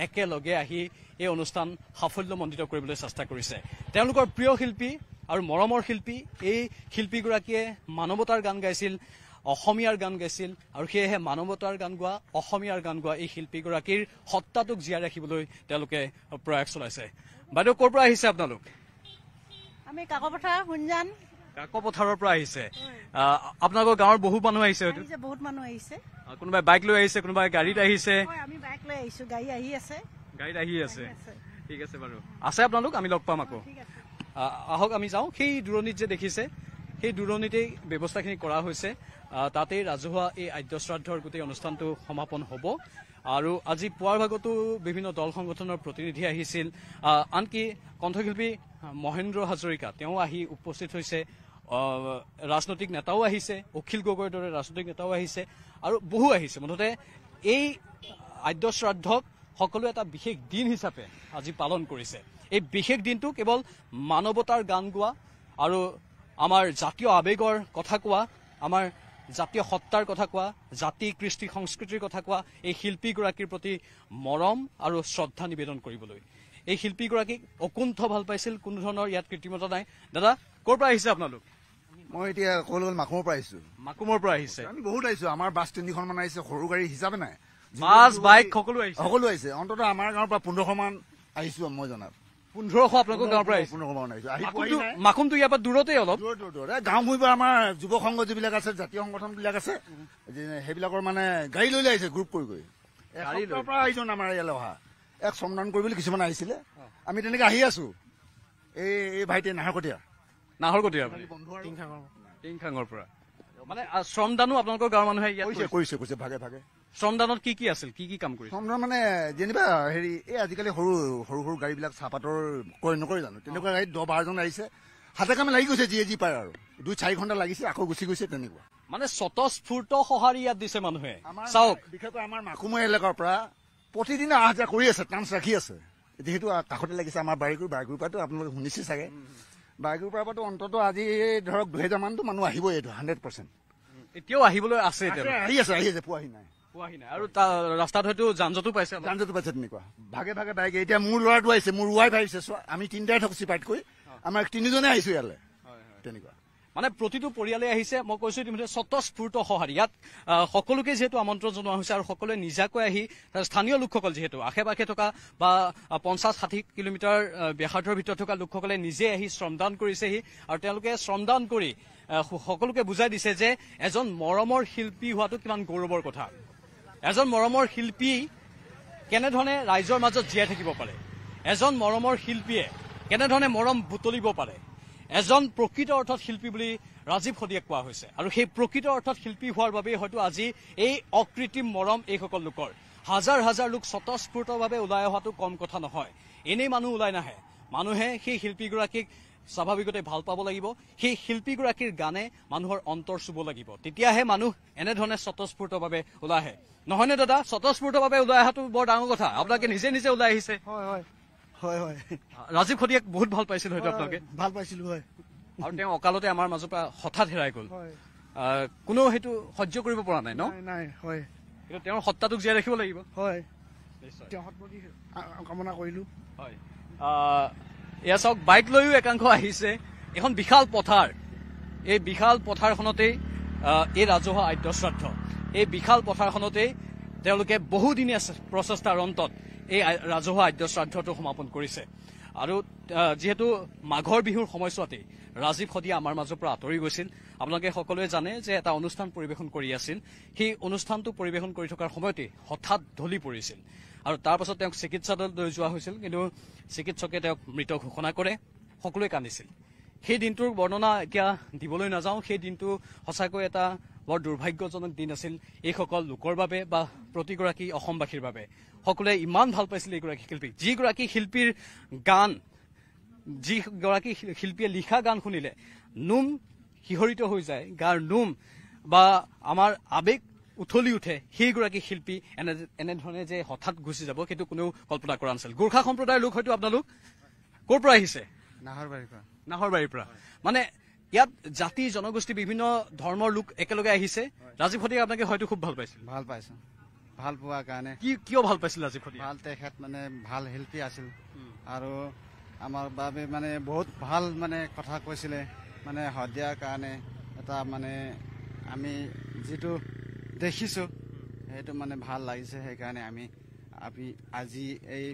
একেলগে আহি এই অনুষ্ঠান সাফল্যমণ্ডিত কৰিবলৈ চেষ্টা কৰিছে। তেওঁলোকৰ প্ৰিয় শিল্পী আৰু মৰমৰ শিল্পী, এই শিল্পীগৰাকীয়ে মানৱতাৰ গান গাইছিল, অসমীয়াৰ গান গাইছিল আৰু সেয়েহে মানৱতাৰ গান গোৱা, অসমীয়াৰ গান গোৱা এই শিল্পীগৰাকীৰ সত্তাটোক জীয়াই ৰাখিবলৈ তেওঁলোকে প্ৰয়াস চলাইছে। বাইদেউ, ক'ৰ পৰা আহিছে আপোনালোক? আমি কাকপথাৰ শুনজান। কাকপথাৰৰ পৰা আহিছে। আপোনালোকৰ গাঁৱৰ বহু মানুহ আহিছে? বহুত মানুহ আহিছে। কোনোবাই বাইক লৈ আহিছে, কোনোবাই গাড়ীত আহিছে? আমি বাইক লৈ আহিছো, গাড়ী আহি আছে। গাড়ীত আহি আছে, ঠিক আছে বাৰু। আছে আপোনালোক, আমি লগ পাম আকৌ। আহক আমি যাওঁ। সেই দূৰণিত যে দেখিছে, সেই দূৰণিতেই ব্যৱস্থাখিনি কৰা হৈছে। তাতেই ৰাজহুৱা এই আদ্য শ্ৰাদ্ধৰ গোটেই অনুষ্ঠানটো সমাপন হ'ব। আৰু আজি পুৱাৰ ভাগতো বিভিন্ন দল সংগঠনৰ প্ৰতিনিধি আহিছিল, আনকি কণ্ঠশিল্পী মহেন্দ্ৰ হাজৰিকা তেওঁ আহি উপস্থিত হৈছে, ৰাজনৈতিক নেতাও আহিছে, অখিল গগৈৰ দৰে ৰাজনৈতিক নেতাও আহিছে আৰু বহু আহিছে। মুঠতে এই আদ্য শ্ৰাদ্ধক সকলোৱে এটা বিশেষ দিন হিচাপে আজি পালন কৰিছে। এই বিশেষ দিনটো কেৱল মানৱতাৰ গান গোৱা আৰু আমাৰ জাতীয় আৱেগৰ কথা কোৱা, আমাৰ জাতীয় সত্তাৰ কথা কোৱা, জাতি কৃষ্টি সংস্কৃতিৰ কথা কোৱা, এই শিল্পীগৰাকীৰ প্ৰতি মৰম আৰু শ্ৰদ্ধা নিবেদন কৰিবলৈ। এই শিল্পীগৰাকীক অকুণ্ঠ ভাল পাইছিল, কোনো ধৰণৰ ইয়াত কৃত্ৰিমতা নাই। দাদা, ক'ৰ পৰা আহিছে আপোনালোক? মই এতিয়া ক'বলৈ গ'লে মাকুমৰ পৰা আহিছো। মাকুমৰ পৰা আহিছে? আমি বহুত আহিছো, আমাৰ বাছ 3খন মান আহিছে, সৰু গাড়ী হিচাপে নাই, বাছ বাইক সকলো আহিছে। সকলো আহিছে। অন্ততঃ আমাৰ গাঁৱৰ পৰা 1500 মান আহিছো মই জনাত। 1500 আপোনালোকৰ গাঁৱৰ পৰা আহিছে? 1500 মান আহিছো। মাকুমটো ইয়াৰ পৰা দূৰতেই অলপ? দূৰ। গাঁও ভূঁইৰ পৰা আমাৰ যুৱ সংঘ যিবিলাক আছে, জাতীয় সংগঠন বিলাক আছে, সেইবিলাকৰ মানে গাড়ী লৈ আহিছে, গ্ৰুপ কৰি গৈ এসপ্তাহৰ পৰা আহিছো আমাৰ ইয়ালৈ অহা। এক শ্ৰমদান কৰিবলৈ কিছুমান আহিছিলে, আমি তেনেকে আহি আছো। এই ভাইটিয়ে নাহৰকটীয়াৰ টিংখাঙৰ পৰা মানে শ্ৰমদানো আপোনালোকৰ গাঁৱৰ মানুহে কৰিছে ভাগে ভাগে। শ্ৰমদানত কি কি আছিল, কি কি কাম কৰিছে? শ্ৰমদান মানে যেনিবা হেৰি, এই আজিকালি সৰু সৰু গাড়ী বিলাক চাহপাতৰ নকৰে জানো, তেনেকুৱা গাড়ীত 10-12জন আহিছে, হাতে কামে লাগি গৈছে, যিয়ে যি পায় আৰু 2-4 ঘণ্টা লাগিছে, আকৌ গুচি গৈছে। তেনেকুৱা মানে স্বতঃস্ফূৰ্ত সঁহাৰি ইয়াত দিছে মানুহে। চাওক, বিশেষকৈ আমাৰ মাকুমৰ এলেকাৰ পৰা প্ৰতিদিনে অহা যোৱা কৰি আছে, টান্স ৰাখি আছে। যিহেতু কাষতে লাগিছে আমাৰ বাৰীগুৰিৰ পৰাতো আপোনালোকে শুনিছে চাগে, বাইগুৰ পৰাতো অন্তত আজি ধৰক 2000 মানতো মানুহ আহিবই এইটো 100%। এতিয়াও আহিবলৈ আছে আহি আছে পোৱাহি নাই আৰু ৰাস্তাত হয়তো যান জঁটো পাইছে তেনেকুৱা ভাগে ভাগে বাইক। এতিয়া মোৰ ল'ৰাটো আহিছে, মোৰ ৱাইফ আহিছে, আমি 3টাই থাকো চিপাইতকৈ, আমাৰ 3জনে আহিছো ইয়ালৈ তেনেকুৱা। মানে প্ৰতিটো পৰিয়ালে আহিছে। মই কৈছো ইতিমধ্যে স্বতঃস্ফূৰ্ত সঁহাৰি ইয়াত সকলোকে যিহেতু আমন্ত্ৰণ জনোৱা হৈছে আৰু সকলোৱে নিজাকৈ আহি স্থানীয় লোকসকল যিহেতু আশে পাশে থকা বা 50-60 কিলোমিটাৰ ব্যাসাৰ্ধৰ ভিতৰত থকা লোকসকলে নিজে আহি শ্ৰমদান কৰিছেহি আৰু তেওঁলোকে শ্ৰমদান কৰি সকলোকে বুজাই দিছে যে এজন মৰমৰ শিল্পী হোৱাটো কিমান গৌৰৱৰ কথা। এজন মৰমৰ শিল্পী কেনেধৰণে ৰাইজৰ মাজত জীয়াই থাকিব পাৰে, এজন মৰমৰ শিল্পীয়ে কেনেধৰণে মৰম বুটলিব পাৰে। এজন প্ৰকৃত অৰ্থত শিল্পী বুলি ৰাজীৱ শদিয়াক কোৱা হৈছে আৰু সেই প্ৰকৃত অৰ্থত শিল্পী হোৱাৰ বাবেই হয়তো আজি এই অকৃত্ৰিম মৰম এইসকল লোকৰ। হাজাৰ হাজাৰ লোক স্বতঃস্ফূৰ্তভাৱে ওলাই অহাটো কম কথা নহয়। এনেই মানুহ ওলাই নাহে, মানুহে সেই শিল্পীগৰাকীক স্বাভাৱিকতে ভাল পাব লাগিব, সেই শিল্পীগৰাকীৰ গানে মানুহৰ অন্তৰ চুব লাগিব, তেতিয়াহে মানুহ এনেধৰণে স্বতঃস্ফূৰ্তভাৱে ওলাই আহে। নহয়নে দাদা? স্বতঃস্ফূৰ্তভাৱে ওলাই অহাটো বৰ ডাঙৰ কথা। আপোনালোকে নিজে নিজে ওলাই আহিছে। ৰাজীৱ শদিয়াক বহুত ভাল পাইছিল হয়তো আপোনালোকে? ভাল পাইছিলো হয়। আৰু তেওঁ অকালতে আমাৰ মাজৰ পৰা হঠাৎ হেৰাই গ'ল, কোনো সেইটো সহ্য কৰিব পৰা নাই ন? নাই হয়, কিন্তু তেওঁৰ সত্তাটোক জীয়াই ৰাখিব লাগিব। হয় কামনা কৰিলো। হয় এয়া চাওক, বাইক লৈও একাংশ আহিছে। এখন বিশাল পথাৰ, এই বিশাল পথাৰখনতেই এই ৰাজহুৱা আদ্য শ্ৰাদ্ধ। এই বিশাল পথাৰখনতেই তেওঁলোকে বহুদিনীয়া প্ৰচেষ্টাৰ অন্তত এই ৰাজহুৱা আদ্য শ্ৰাদ্ধটো সমাপন কৰিছে। আৰু যিহেতু মাঘৰ বিহুৰ সময়ছোৱাতেই ৰাজীৱ শদিয়া আমাৰ মাজৰ পৰা আঁতৰি গৈছিল। আপোনালোকে সকলোৱে জানে যে এটা অনুষ্ঠান পৰিৱেশন কৰি আছিল, সেই অনুষ্ঠানটো পৰিৱেশন কৰি থকাৰ সময়তে হঠাৎ ঢলি পৰিছিল আৰু তাৰ পাছত তেওঁক চিকিৎসালয়ত লৈ যোৱা হৈছিল, কিন্তু চিকিৎসকে তেওঁক মৃত ঘোষণা কৰে। সকলোৱে কান্দিছিল। সেই দিনটোৰ বৰ্ণনা এতিয়া দিবলৈ নাযাওঁ। সেই দিনটো সঁচাকৈ এটা বৰ দুৰ্ভাগ্যজনক দিন আছিল এইসকল লোকৰ বাবে বা প্ৰতিগৰাকী অসমবাসীৰ বাবে। সকলোৱে ইমান ভাল পাইছিল এইগৰাকী শিল্পীক, যিগৰাকী শিল্পীৰ গান, যিগৰাকী শিল্পীয়ে লিখা গান শুনিলে নোম শিহৰিত হৈ যায়, গাৰ নোম বা আমাৰ আৱেগ উঠলি উঠে। সেইগৰাকী শিল্পী এনেধৰণে যে হঠাৎ গুচি যাব সেইটো কোনেও কল্পনা কৰা নাছিল। গোৰ্খা সম্প্ৰদায়ৰ লোক হয়তো আপোনালোক ক'ৰ পৰা আহিছে? নাহৰবাৰীৰ পৰা। মানে ইয়াত জাতি জনগোষ্ঠী বিভিন্ন ধৰ্মৰ লোক একেলগে আহিছে। ৰাজীৱ শদিয়াক আপোনালোকে হয়তো খুব ভাল পাইছিল? ভাল পাইছো, ভাল পোৱাৰ কাৰণে। কিয় ভাল পাইছিল ৰাজীৱ শদিয়া? ভাল, তেখেত মানে ভাল শিল্পী আছিল আৰু আমাৰ বাবে মানে বহুত ভাল মানে কথা কৈছিলে। মানে শদিয়াৰ কাৰণে এটা মানে আমি যিটো দেখিছো সেইটো মানে ভাল লাগিছে। সেইকাৰণে আমি আজি এই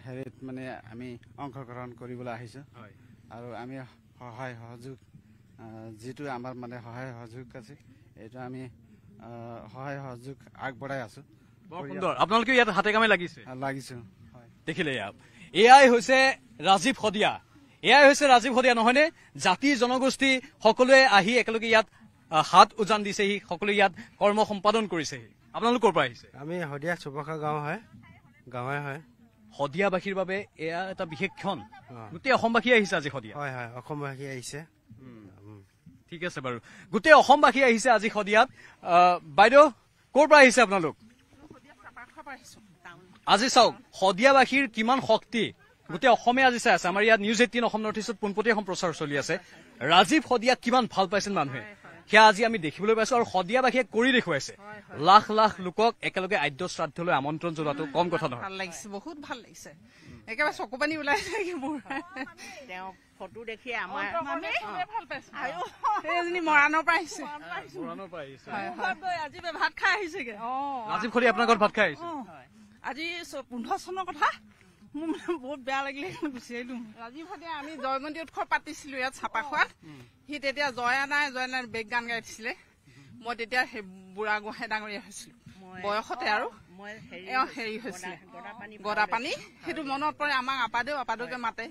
হেৰিত মানে আমি অংশগ্ৰহণ কৰিবলৈ আহিছো আৰু আমি সহায় সহযোগ যিটো আমাৰ মানে সহায় সহযোগ আছে এইটো আমি সহায় সহযোগ আগবঢ়াই আছো। আপোনালোকে ইয়াত হাতে কামে লাগিছো দেখিলে। এয়াই হৈছে ৰাজীৱ শদিয়া, এয়াই হৈছে ৰাজীৱ শদিয়া নহয়নে? জাতি জনগোষ্ঠী সকলোৱে আহি একেলগে ইয়াত হাত উজান দিছেহি, সকলোৱে ইয়াত কৰ্ম সম্পাদন কৰিছেহি। আপোনালোক ক'ৰ পৰা আহিছে? আমি শদিয়া চুবখা গাঁও হয়, গাঁৱে হয়। শদিয়াবাসীৰ বাবে এয়া এটা বিশেষ ক্ষণ। গোটেই অসমবাসী আহিছে আজি শদিয়া? হয় হয়, অসমবাসী আহিছে। ঠিক আছে বাৰু, গোটেই অসমবাসী আহিছে আজি শদিয়াত। বাইদেউ ক'ৰ পৰা আহিছে আপোনালোক? আজি চাওক শদিয়াবাসীৰ কিমান শক্তি, গোটেই অসমে আজি চাই আছে। আমাৰ ইয়াত নিউজ 18 অসম নৰ্থ ইষ্টত পোনপটীয়া সম্প্ৰচাৰ চলি আছে। ৰাজীৱ শদিয়াক কিমান ভাল পাইছিল মানুহে সেয়া আজি আমি দেখিবলৈ পাইছো আৰু শদিয়াবাসীয়ে কৰি দেখুৱাইছে। লাখ লাখ লোকক একেলগে আদ্য শ্ৰাদ্ধলৈ আমন্ত্ৰণ জনোৱাটো কম কথা নহয়। ভাল লাগিছে, বহুত ভাল লাগিছে, একেবাৰে চকু পানী ওলাই থাকে মোৰ। তেওঁ ফটো দেখি আমাৰ সেইজনী মৰাণৰ পৰা আহিছে, আজি ভাত খাই আহিছেগে। ৰাজীৱ শদিয়া আপোনাৰ ঘৰত ভাত খাই আহিছে আজি 15 চনৰ কথা। মোৰ মানে বহুত বেয়া লাগিলে গুচি আহিলো। ৰাজীৱ শদিয়া আমি জয়মতী উৎসৱ পাতিছিলো ইয়াত চাপাখোৱাত। সি তেতিয়া জয়া নাই বেগ গান গাই দিছিলে। মই তেতিয়া সেই বুঢ়া গোহাঁই ডাঙৰীয়া হৈছিলো বয়সতে, আৰু হেৰি হৈছিলে গদাপানী। সেইটো মনত পৰে আমাক। আপাদেউকে মাতে,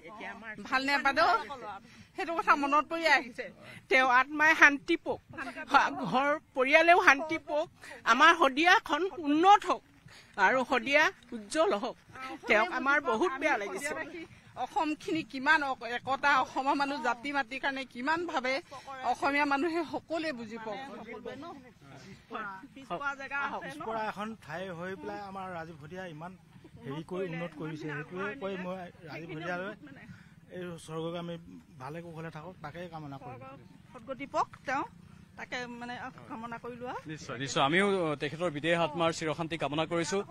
ভালনে আপাদেউ? সেইটো কথা মনত পৰি আহিছে। তেওঁ আত্মাই শান্তি পাওক, ঘৰ পৰিয়ালেও শান্তি পাওক, আমাৰ শদিয়াখন উন্নত হওক আৰু শদিয়া উজ্জ্বল হওক। তেওঁক আমাৰ বহুত বেয়া লাগিছে। অসমখিনি কিমান একতা, অসমৰ মানুহ জাতি মাতিৰ কাৰণে কিমান ভাবে, অসমীয়া মানুহে সকলোৱে বুজি পাওক। পিছপৰা এখন ঠাই হৈ পেলাই আমাৰ ৰাজীৱ শদিয়া ইমান হেৰি কৰি উন্নত কৰিছে, সেইটোৱে কৈ মই ৰাজীৱ শদিয়ালৈ এই স্বৰ্গকে আমি ভালে কুশলে থাকক তাকে কামনা কৰিলোঁ। সদগতি পক তেওঁ তাকে মানে কামনা কৰিলোঁ। নিশ্চয় নিশ্চয় আমিও তেখেতৰ বিদেহ আত্মাৰ চিৰশান্তি কামনা কৰিছোঁ।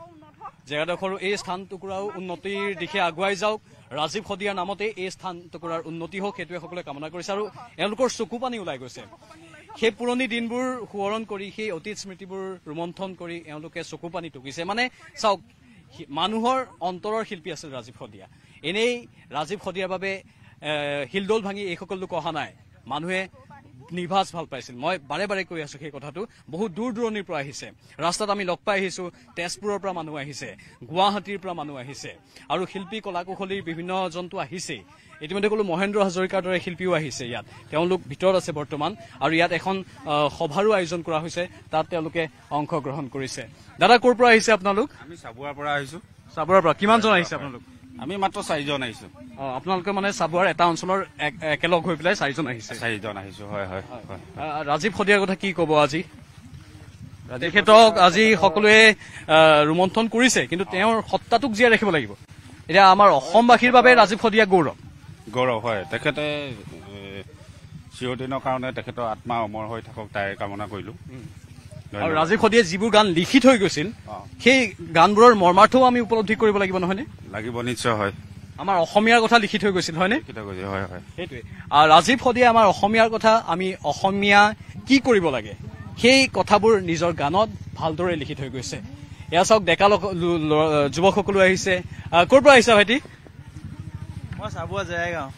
জেগাডোখৰো এই স্থান টুকুৰাও উন্নতিৰ দিশে আগুৱাই যাওক। ৰাজীৱ শদিয়াৰ নামতে এই স্থান টুকুৰাৰ উন্নতি হওক সেইটোৱে সকলোৱে কামনা কৰিছে। আৰু এওঁলোকৰ চকু পানী ওলাই গৈছে। সেই পুৰণি দিনবোৰ সোঁৱৰণ কৰি সেই অতীত স্মৃতিবোৰ ৰোমন্থন কৰি এওঁলোকে চকু পানী টুকিছে। মানে চাওক মানুহৰ অন্তৰৰ শিল্পী আছিল ৰাজীৱ শদিয়া। এনেই ৰাজীৱ শদিয়াৰ বাবে শিলদৌল ভাঙি এইসকল লোক অহা নাই। মানুহে নিভাজ ভাল পাইছিল। মই বাৰে বাৰে কৈ আছো সেই কথাটো। বহুত দূৰ দূৰণিৰ পৰা আহিছে। ৰাস্তাত আমি লগ পাই আহিছো। তেজপুৰৰ পৰা মানুহ আহিছে, গুৱাহাটীৰ পৰা মানুহ আহিছে আৰু শিল্পী কলা কুশলীৰ বিভিন্ন জন্তু আহিছে। ইতিমধ্যে ক'লো মহেন্দ্ৰ হাজৰিকাৰ দৰে শিল্পীও আহিছে ইয়াত। তেওঁলোক ভিতৰত আছে বৰ্তমান আৰু ইয়াত এখন সভাৰো আয়োজন কৰা হৈছে। তাত তেওঁলোকে অংশগ্ৰহণ কৰিছে। দাদা ক'ৰ পৰা আহিছে আপোনালোক? আমি চাবুৱাৰ পৰা আহিছো। চাবুৱাৰ পৰা কিমানজন আহিছে আপোনালোক? আমি মাত্ৰ 4জন আহিছো। আপোনালোকে মানে চাবুৱাৰ এটা অঞ্চলৰ একেলগ হৈ পেলাই 4জন আহিছে? 4জন আহিছো। হয় হয়। ৰাজীৱ শদিয়াৰ কথা কি ক'ব আজি? তেখেতক আজি সকলোৱে ৰোমন্থন কৰিছে, কিন্তু তেওঁৰ সত্তাটোক জীয়াই ৰাখিব লাগিব। এতিয়া আমাৰ অসমবাসীৰ বাবে ৰাজীৱ শদিয়া গৌৰৱ। গৌৰৱ হয়। তেখেতে চিৰদিনৰ কাৰণে তেখেতৰ আত্মা অমৰ হৈ থাকক তাই কামনা কৰিলো। আৰু ৰাজীৱ শদিয়াই যিবোৰ গান লিখি থৈ গৈছিল সেই গানবোৰৰ মৰ্মাৰ্থও আমি উপলব্ধি কৰিব লাগিব, নহয়নে? লাগিব, নিশ্চয় হয়। আমাৰ অসমীয়াৰ কথা লিখি থৈ গৈছিল, হয়নে? হয় হয়। সেইটোৱে। আৰু ৰাজীৱ শদিয়াই আমাৰ অসমীয়াৰ কথা, আমি অসমীয়া কি কৰিব লাগে সেই কথাবোৰ নিজৰ গানত ভালদৰে লিখি থৈ গৈছে। এয়া চাওক ডেকা যুৱকসকলো আহিছে। ক'ৰ পৰা আহিছা ভাইটি? মই চাবুৱা জয়াগাঁও।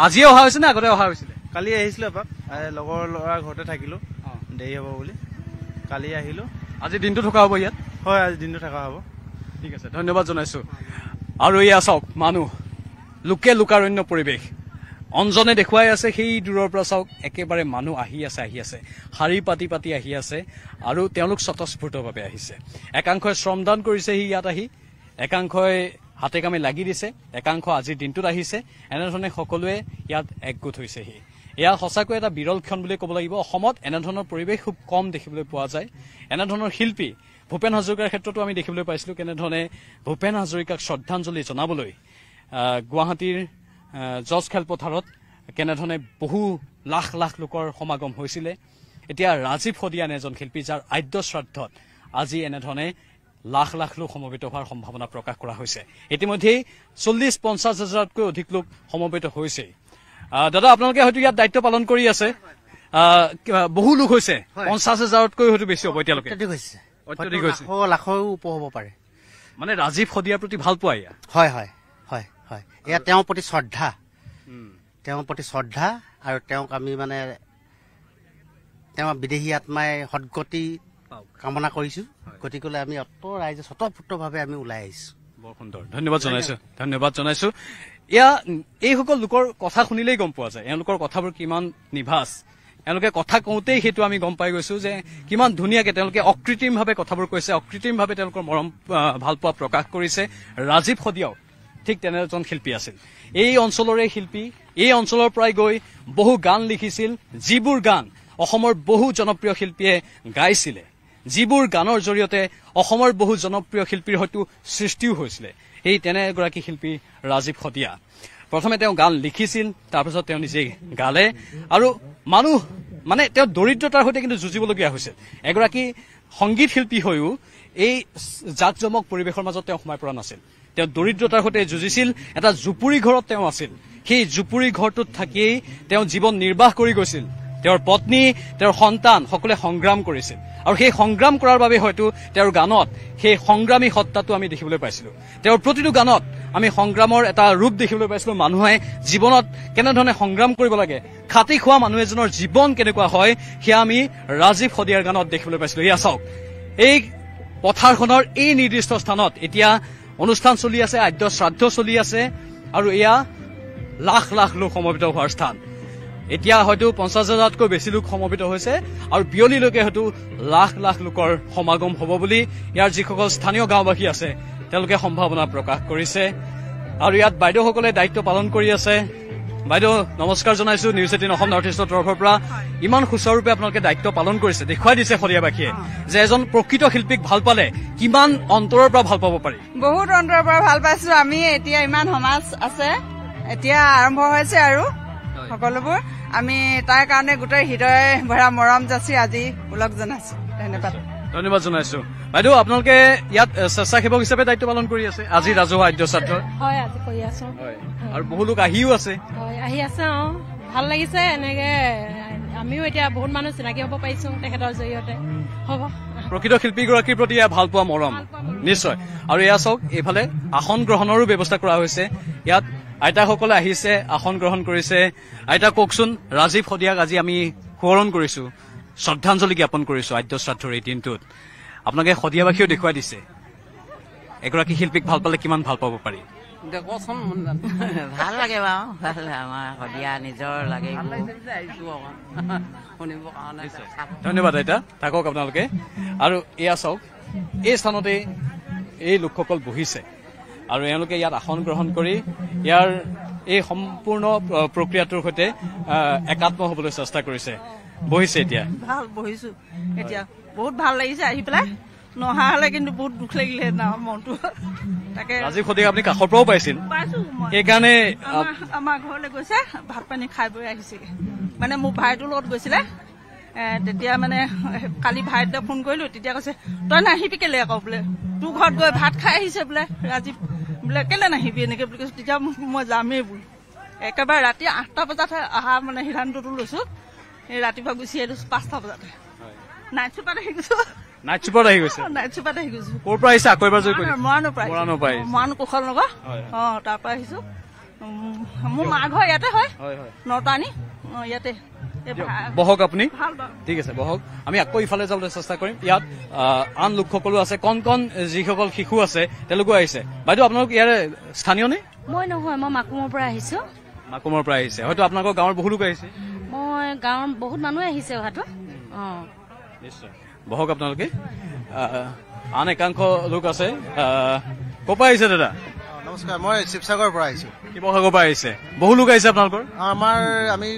আজিয়ে অহা হৈছে নে আগতে অহা হৈছিলে? কালি আহিছিলো এপাক, লগৰ ল'ৰাৰ ঘৰতে থাকিলো, দেৰি হ'ব বুলি কালি আহিলো। আজি দিনটো থকা হ'ব ইয়াত? হয়, আজি দিনটো থকা হ'ব। ঠিক আছে, ধন্যবাদ জনাইছো। আৰু এয়া চাওক মানুহ, লোকে লোকাৰণ্য পৰিৱেশ অঞ্জনে দেখুৱাই আছে। সেই দূৰৰ পৰা চাওক একেবাৰে মানুহ আহি আছে, শাৰী পাতি পাতি আহি আছে আৰু তেওঁলোক স্বতঃস্ফূৰ্তভাৱে আহিছে। একাংশই শ্ৰমদান কৰিছে ইয়াত আহি, একাংশই হাতে কামে লাগি দিছে, একাংশ আজিৰ দিনটোত আহিছে। এনেধৰণে সকলোৱে ইয়াত একগোট হৈছেহি। এয়া সঁচাকৈ এটা বিৰল ক্ষণ বুলি ক'ব লাগিব। অসমত এনেধৰণৰ পৰিৱেশ খুব কম দেখিবলৈ পোৱা যায়। এনেধৰণৰ শিল্পী ভূপেন হাজৰিকাৰ ক্ষেত্ৰতো আমি দেখিবলৈ পাইছিলো কেনেধৰণে ভূপেন হাজৰিকাক শ্ৰদ্ধাঞ্জলি জনাবলৈ গুৱাহাটীৰ জজ খেলপথাৰত কেনেধৰণে বহু লাখ লাখ লোকৰ সমাগম হৈছিলে। এতিয়া ৰাজীৱ শদিয়া এজন শিল্পী যাৰ আদ্য শ্ৰাদ্ধত আজি এনেধৰণে লাখ লাখ লোক সমবেত হোৱাৰ সম্ভাৱনা প্ৰকাশ কৰা হৈছে। ইতিমধ্যেই 40-50 হাজাৰতকৈ অধিক লোক সমবেত হৈছে। দাদা আপোনালোকে হয়তো ইয়াত দায়িত্ব পালন কৰি আছে, বহু লোক হৈছে, 50 হাজাৰতকৈ হয়তো বেছি হ'ব এতিয়ালৈকে? অত্যধিক হৈছে, লাখৰো ওপৰ হ'ব পাৰে। মানে ৰাজীৱ শদিয়াৰ প্ৰতি ভাল পোৱা এয়া? হয় হয় হয় হয়, এয়া তেওঁৰ প্ৰতি শ্ৰদ্ধা, তেওঁৰ প্ৰতি শ্ৰদ্ধা। আৰু তেওঁক আমি মানে তেওঁৰ বিদেহী আত্মাই সদগতি কামনা কৰিছো। গতিকে আমি অত ৰাইজে স্বতঃস্ফূৰ্তভাৱে আমি ওলাই আহিছো। বৰ সুন্দৰ, ধন্যবাদ জনাইছো। এয়া এইসকল লোকৰ কথা শুনিলেই গম পোৱা যায় এওঁলোকৰ কথাবোৰ কিমান নিভাজ। এওঁলোকে কথা কওঁতেই সেইটো আমি গম পাই গৈছো যে কিমান ধুনীয়াকে তেওঁলোকে অকৃত্ৰিমভাৱে কথাবোৰ কৈছে, অকৃত্ৰিমভাৱে তেওঁলোকৰ মৰম ভাল পোৱা প্ৰকাশ কৰিছে। ৰাজীৱ শদিয়াও ঠিক তেনে এজন শিল্পী আছিল, এই অঞ্চলৰে শিল্পী। এই অঞ্চলৰ পৰাই গৈ বহু গান লিখিছিল, যিবোৰ গান অসমৰ বহু জনপ্ৰিয় শিল্পীয়ে গাইছিলে, যিবোৰ গানৰ জৰিয়তে অসমৰ বহু জনপ্ৰিয় শিল্পীৰ হয়তো সৃষ্টিও হৈছিলে। এই তেনে এগৰাকী শিল্পী ৰাজীৱ শদিয়া। প্ৰথমে তেওঁ গান লিখিছিল, তাৰপিছত তেওঁ নিজেই গালে আৰু মানুহ মানে তেওঁ দৰিদ্ৰতাৰ সৈতে কিন্তু যুঁজিবলগীয়া হৈছিল। এগৰাকী সংগীত শিল্পী হৈও এই জাক জমক পৰিৱেশৰ মাজত তেওঁ সোমাই পৰা নাছিল। তেওঁ দৰিদ্ৰতাৰ সৈতে যুঁজিছিল। এটা জুপুৰি ঘৰত তেওঁ আছিল, সেই জুপুৰি ঘৰটোত থাকিয়েই তেওঁ জীৱন নিৰ্বাহ কৰি গৈছিল। তেওঁৰ পত্নী, তেওঁৰ সন্তান সকলোৱে সংগ্ৰাম কৰিছিল আৰু সেই সংগ্ৰাম কৰাৰ বাবে হয়তো তেওঁৰ গানত সেই সংগ্ৰামী সত্তাটো আমি দেখিবলৈ পাইছিলো। তেওঁৰ প্ৰতিটো গানত আমি সংগ্ৰামৰ এটা ৰূপ দেখিবলৈ পাইছিলো। মানুহে জীৱনত কেনেধৰণে সংগ্ৰাম কৰিব লাগে, খাটি খোৱা মানুহ এজনৰ জীৱন কেনেকুৱা হয়, সেয়া আমি ৰাজীৱ শদিয়াৰ গানত দেখিবলৈ পাইছিলো। এয়া চাওক, এই পথাৰখনৰ এই নিৰ্দিষ্ট স্থানত এতিয়া অনুষ্ঠান চলি আছে, আদ্য শ্ৰাদ্ধ চলি আছে আৰু এয়া লাখ লাখ লোক সমবেত হোৱাৰ স্থান। এতিয়া হয়তো 50 হাজাৰতকৈ বেছি লোক সমবেত হৈছে আৰু বিয়লিলৈকে হয়তো লাখ লাখ লোকৰ সমাগম হ'ব বুলি ইয়াৰ যিসকল স্থানীয় গাঁওবাসী আছে তেওঁলোকে সম্ভাৱনা প্ৰকাশ কৰিছে। আৰু ইয়াত বাইদেউসকলে দায়িত্ব পালন কৰি আছে। বাইদেউ নমস্কাৰ জনাইছো, নিউজ 18 অসম নৰ্থ ইষ্টৰ তৰফৰ পৰা। ইমান সুচাৰুৰূপে আপোনালোকে দায়িত্ব পালন কৰিছে, দেখুৱাই দিছে শদিয়াবাসীয়ে যে এজন প্ৰকৃত শিল্পীক ভাল পালে কিমান অন্তৰৰ পৰা ভাল পাব পাৰি। বহুত অন্তৰৰ পৰা ভাল পাইছো আমি। এতিয়া ইমান সমাজ আছে, এতিয়া আৰম্ভ হৈছে আৰু সকলোবোৰ আমি তাৰ কাৰণে গোটেই হৃদয় ভৰা মৰম যাচি আজি ওলগ জনাইছো ধন্যবাদ ধন্যবাদ জনাইছো বাইদেউ আপোনালোকে ইয়াত স্বেচ্ছাসেৱক হিচাপে দায়িত্ব পালন কৰি আছে আজি ৰাজহুৱা আদ্য ছাত্ৰৰ হয় আজি কৰি আছো আৰু বহু লোক আহিও আছে হয় আহি আছে ভাল লাগিছে এনেকে আমিও এতিয়া বহুত মানুহ চিনাকি হ'ব পাৰিছো তেখেতৰ জৰিয়তে হ'ব প্ৰকৃত শিল্পীগৰাকীৰ প্ৰতি ভাল পোৱা মৰম নিশ্চয় আৰু এয়া চাওক এইফালে আসন গ্ৰহণৰো ব্যৱস্থা কৰা হৈছে ইয়াত আইতাসকলে আহিছে আসন গ্ৰহণ কৰিছে আইতা কওকচোন ৰাজীৱ শদিয়াক আজি আমি সোঁৱৰণ কৰিছো শ্ৰদ্ধাঞ্জলি জ্ঞাপন কৰিছো আদ্য শ্ৰাদ্ধৰ এই দিনটোত আপোনালোকে শদিয়াবাসীও দেখুৱাই দিছে এগৰাকী শিল্পীক ভাল পালে কিমান ভাল পাব পাৰি ভাল লাগে বাৰু ভাল আমাৰ শদিয়া নিজৰ লাগে শুনিব কাৰণে ধন্যবাদ আইতা থাকক আপোনালোকে আৰু এয়া চাওক এই স্থানতে এই লোকসকল বহিছে আৰু এওঁলোকে ইয়াত আসন গ্ৰহণ কৰি ইয়াৰ এই সম্পূৰ্ণ প্ৰক্ৰিয়াটোৰ সৈতে একাত্ম হ'বলৈ চেষ্টা কৰিছে বহিছে এতিয়া ভাল বহিছো এতিয়া বহুত ভাল লাগিছে আহি পেলাই নহা হলে কিন্তু বহুত দুখ লাগিলে মনটো তাকে ৰাজীৱ শদিয়াক আপুনি কাষৰ পৰাও পাইছিল সেইকাৰণে আমাৰ ঘৰলৈ গৈছে ভাত পানী খাই বৈ আহিছেগে মানে মোৰ ভাইটোৰ লগত গৈছিলে তেতিয়া মানে কালি ভাইটোলৈ ফোন কৰিলো তেতিয়া কৈছে তই নাহিবি কেলে আকৌ বোলে তোৰ ঘৰত গৈ ভাত খাই আহিছে বোলে ৰাজীৱ বোলে কেলে নাহিবি এনেকে বুলি কৈছো তেতিয়া মই যামেই বোলো একেবাৰে ৰাতি 8টা বজাতহে অহা মানে সিদ্ধান্তটো লৈছো এই ৰাতিপুৱা গুচি আহিলো 5টা বজাতে নাইট চুপাৰত আহি গৈছো নাইট চুপাৰত আহি গৈছে নাইট চুপাৰত আহি গৈছো ক'ৰ পৰা আহিছে আকৌ এবাৰ জয় কৰি মৰাণৰ পৰা কুশল নগৰ তাৰ পৰা আহিছো মোৰ মা ঘৰ ইয়াতে হয় নটানি ইয়াতে বহক আপুনি ঠিক আছে বহক আমি আকৌ ইফালে যাবলৈ চেষ্টা কৰিম ইয়াত আন লোকসকলো আছে কণ কণ যিসকল শিশু আছে তেওঁলোকো আহিছে বাইদেউ আপোনালোক ইয়াৰে স্থানীয় নে মই নহয় মই মাকুমৰ পৰা আহিছো মাকুমৰ পৰা আহিছে হয়তো আপোনালোকৰ গাঁৱৰ বহু লোক আহিছে মই গাঁৱৰ বহুত মানুহ আহিছে অহাটো নিশ্চয় বহক আপোনালোকে আন একাংশ লোক আছে ক'ৰ পৰা আহিছে দাদা নমস্কাৰ মই শিৱসাগৰৰ পৰা আহিছো শিৱসাগৰৰ পৰা আহিছে বহু লোক আহিছে আপোনালোকৰ আমি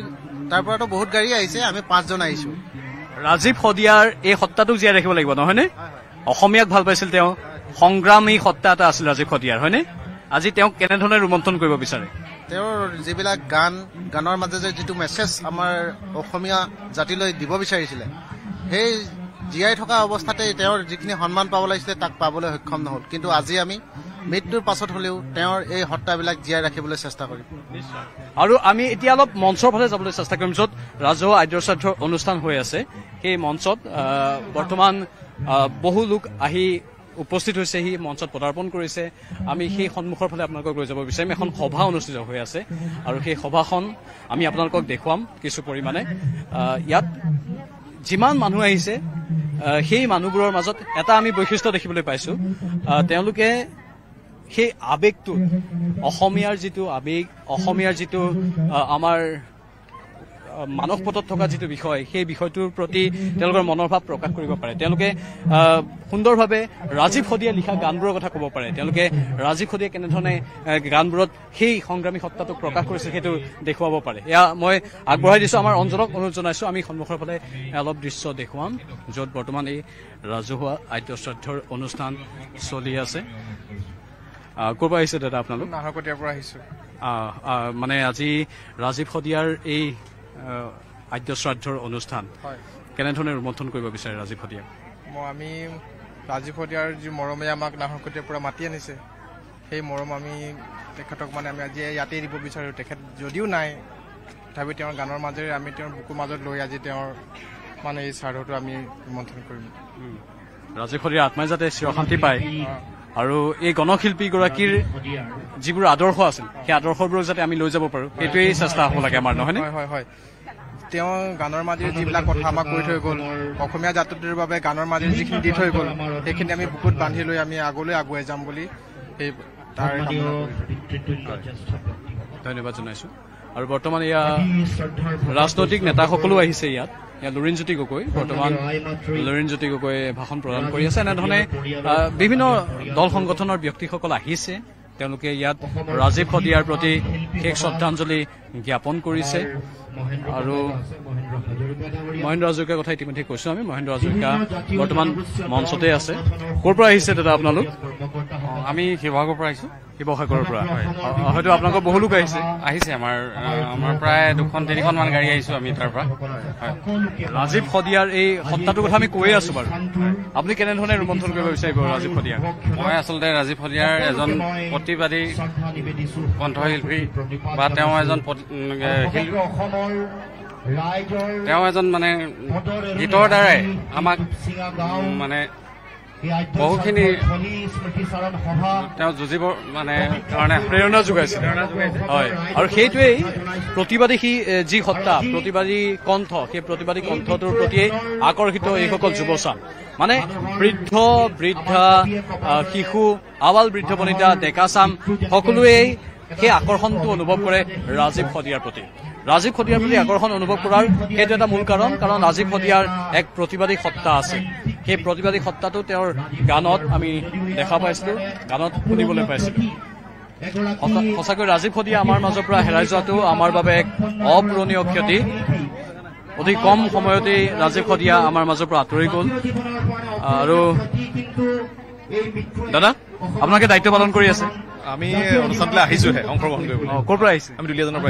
তাৰ পৰাতো বহুত গাড়ী আহিছে আমি 5 জন আহিছো ৰাজীৱ শদিয়াৰ এই সত্তাটোক জীয়াই ৰাখিব লাগিব নহয়নে অসমীয়াক ভাল পাইছিল তেওঁ সংগ্ৰামী সত্তা এটা আছিল ৰাজীৱ শদিয়াৰ হয়নে আজি তেওঁক কেনেধৰণে ৰোমন্থন কৰিব বিচাৰে তেওঁৰ যিবিলাক গানৰ মাজে যিটো মেছেজ আমাৰ অসমীয়া জাতিলৈ দিব বিচাৰিছিলে সেই জীয়াই থকা অৱস্থাতে তেওঁৰ যিখিনি সন্মান পাব লাগিছিলে তাক পাবলৈ সক্ষম নহল কিন্তু আজি আমি মৃত্যুৰ পাছত হলেও তেওঁৰ এই হত্যাবিলাক জীয়াই ৰাখিবলৈ চেষ্টা কৰিম আৰু আমি এতিয়া অলপ মঞ্চৰ ফালে যাবলৈ চেষ্টা কৰিম য'ত ৰাজহুৱা আদ্য শ্ৰাদ্ধৰ অনুষ্ঠান হৈ আছে সেই মঞ্চত বৰ্তমান বহু লোক আহি উপস্থিত হৈছে সি মঞ্চত পদাৰ্পণ কৰিছে আমি সেই সন্মুখৰ ফালে আপোনালোকক লৈ যাব বিচাৰিম এখন সভা অনুষ্ঠিত হৈ আছে আৰু সেই সভাখন আমি আপোনালোকক দেখুৱাম কিছু পৰিমাণে ইয়াত যিমান মানুহ আহিছে সেই মানুহবোৰৰ মাজত এটা আমি বৈশিষ্ট্য দেখিবলৈ পাইছো তেওঁলোকে সেই আবেগটো অসমীয়াৰ যিটো আবেগ অসমীয়াৰ যিটো আমাৰ মানসপটত থকা যিটো বিষয় সেই বিষয়টোৰ প্ৰতি তেওঁলোকৰ মনৰ ভাৱ প্ৰকাশ কৰিব পাৰে তেওঁলোকে সুন্দৰভাৱে ৰাজীৱ শদিয়াই লিখা গানবোৰৰ কথা ক'ব পাৰে তেওঁলোকে ৰাজীৱ শদিয়াই কেনেধৰণে গানবোৰত সেই সংগ্ৰামী সত্তাটোক প্ৰকাশ কৰিছে সেইটো দেখুৱাব পাৰে এয়া মই আগবঢ়াই দিছো আমাৰ অঞ্চলক অনুৰোধ জনাইছো আমি সন্মুখৰ ফালে অলপ দৃশ্য দেখুৱাম য'ত বৰ্তমান এই ৰাজহুৱা আদ্য শ্ৰাদ্ধৰ অনুষ্ঠান চলি আছে ক'ৰ পৰা আহিছে দাদা আপোনালোক নাহৰকটীয়াৰ পৰা আহিছো মানে আজি ৰাজীৱ শদিয়াৰ এই আদ্য শ্ৰাদ্ধৰ অনুষ্ঠান কেনেধৰণে ৰোমন্থন কৰিব বিচাৰে ৰাজীৱ শদিয়াক আমি ৰাজীৱ শদিয়াৰ যি মৰমে আমাক নাহৰকটীয়াৰ পৰা মাতি আনিছে সেই মৰম আমি তেখেতক মানে আমি আজি ইয়াতেই দিব বিচাৰোঁ তেখেত যদিও নাই তথাপি তেওঁৰ গানৰ মাজেৰে আমি তেওঁৰ বুকুৰ মাজত লৈ আজি তেওঁৰ মানে এই শ্ৰাদ্ধটো আমি ৰোমন্থন কৰিম ৰাজীৱ শদিয়াৰ আত্মাই যাতে চিৰশান্তি পায় আৰু এই গণশিল্পীগৰাকীৰ যিবোৰ আদৰ্শ আছিল সেই আদৰ্শবোৰক যাতে আমি লৈ যাব পাৰোঁ সেইটোৱেই চেষ্টা হ'ব লাগে আমাৰ নহয়নে হয় তেওঁ গানৰ মাজেৰে যিবিলাক কথা আমাক কৈ থৈ গ'ল অসমীয়া জাতিটোৰ বাবে গানৰ মাজেৰে যিখিনি দি থৈ গ'ল সেইখিনি আমি বুকুত বান্ধি লৈ আমি আগলৈ আগুৱাই যাম বুলি সেই তাৰ ধন্যবাদ জনাইছো আৰু বৰ্তমান এয়া ৰাজনৈতিক নেতাসকলো আহিছে ইয়াত লুৰিণজ্যোতি গগৈ বৰ্তমান লুৰিণজ্যোতি গগৈয়ে ভাষণ প্ৰদান কৰি আছে এনেধৰণে বিভিন্ন দল সংগঠনৰ ব্যক্তিসকল আহিছে তেওঁলোকে ইয়াত ৰাজীৱ শদিয়াৰ প্ৰতি শেষ শ্ৰদ্ধাঞ্জলি জ্ঞাপন কৰিছে আৰু মহেন্দ্ৰ হাজৰিকাৰ কথা ইতিমধ্যে কৈছো আমি মহেন্দ্ৰ হাজৰিকা বৰ্তমান মঞ্চতে আছে ক'ৰ পৰা আহিছে দাদা আপোনালোক আমি শিৱসাগৰৰ পৰা আহিছো শিৱসাগৰৰ পৰা হয়তো আপোনালোকৰ বহু লোক আহিছে আমাৰ প্ৰায় 2-3খন মান গাড়ী আহিছো আমি তাৰ পৰা ৰাজীৱ শদিয়াৰ এই সত্তাটোৰ কথা আমি কৈয়ে আছো বাৰু আপুনি কেনেধৰণে ৰোমন্থন কৰিব বিচাৰিব ৰাজীৱ শদিয়াক মই আচলতে ৰাজীৱ শদিয়াৰ এজন প্ৰতিবাদী কণ্ঠশিল্পী বা তেওঁ এজন মানে গীতৰ দ্বাৰাই আমাক মানে বহুখিনি তেওঁ যুঁজিব মানে কাৰণে প্ৰেৰণা যোগাইছে হয় আৰু সেইটোৱেই প্ৰতিবাদী যি সত্তা প্ৰতিবাদী কণ্ঠ সেই প্ৰতিবাদী কণ্ঠটোৰ প্ৰতি আকৰ্ষিত এইসকল যুৱচাম মানে বৃদ্ধা শিশু আৱাল বৃদ্ধ বনিতা ডেকা চাম সকলোৱে সেই আকৰ্ষণটো অনুভৱ কৰে ৰাজীৱ শদিয়াৰ প্ৰতি আকৰ্ষণ অনুভৱ কৰাৰ সেইটো এটা মূল কাৰণ ৰাজীৱ শদিয়াৰ এক প্ৰতিবাদী সত্তা আছে সেই প্ৰতিবাদী সত্তাটো তেওঁৰ গানত আমি দেখা পাইছিলো গানত শুনিবলৈ পাইছিলো সঁচাকৈ ৰাজীৱ শদিয়া আমাৰ মাজৰ পৰা হেৰাই যোৱাটো আমাৰ বাবে এক অপূৰণীয় ক্ষতি অতি কম সময়তেই ৰাজীৱ শদিয়া আমাৰ মাজৰ পৰা আঁতৰি গ'ল আৰু দাদা আপোনালোকে দায়িত্ব পালন কৰি আছে আমি অনুষ্ঠানলৈ আহিছোহে অংশগ্ৰহণ কৰিবলৈ ক'ৰ পৰা আহিছে আমি দুলীয়াজনৰ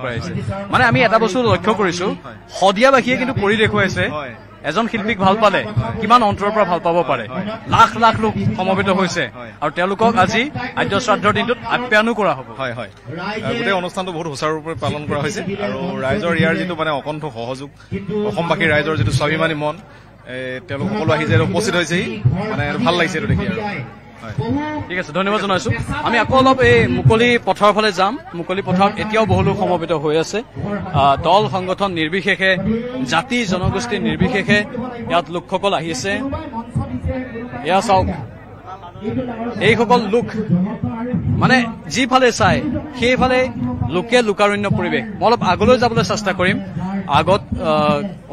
পৰা আহিছো মানে আমি এটা বস্তু লক্ষ্য কৰিছো শদিয়াবাসীয়ে কিন্তু কৰি দেখুৱাইছে এজন শিল্পীক ভাল পালে কিমান অন্তৰৰ পৰা ভাল পাব পাৰে লাখ লাখ লোক সমবেত হৈছে আৰু তেওঁলোকক আজি আদ্য শ্ৰাদ্ধৰ দিনটোত আপ্যায়নো কৰা হ'ব গোটেই অনুষ্ঠানটো বহুত সুচাৰুৰূপে পালন কৰা হৈছে আৰু ৰাইজৰ ইয়াৰ যিটো মানে অকণ্ঠ সহযোগ অসমবাসী ৰাইজৰ যিটো স্বাভিমানী মন তেওঁলোক সকলো আহি যে উপস্থিত হৈছেহি মানে ভাল লাগিছে এইটো দেখি আৰু ঠিক আছে ধন্যবাদ জনাইছো আমি আকৌ অলপ এই মুকলি পথাৰৰ ফালে যাম মুকলি পথাৰত এতিয়াও বহু লোক সমবেত হৈ আছে দল সংগঠন নিৰ্বিশেষে জাতি জনগোষ্ঠী নিৰ্বিশেষে ইয়াত লোকসকল আহিছে এয়া চাওক এইসকল লোক মানে যিফালে চাই সেইফালে লোকে লোকাৰণ্য পৰিৱেশ মই অলপ আগলৈ যাবলৈ চেষ্টা কৰিম আগত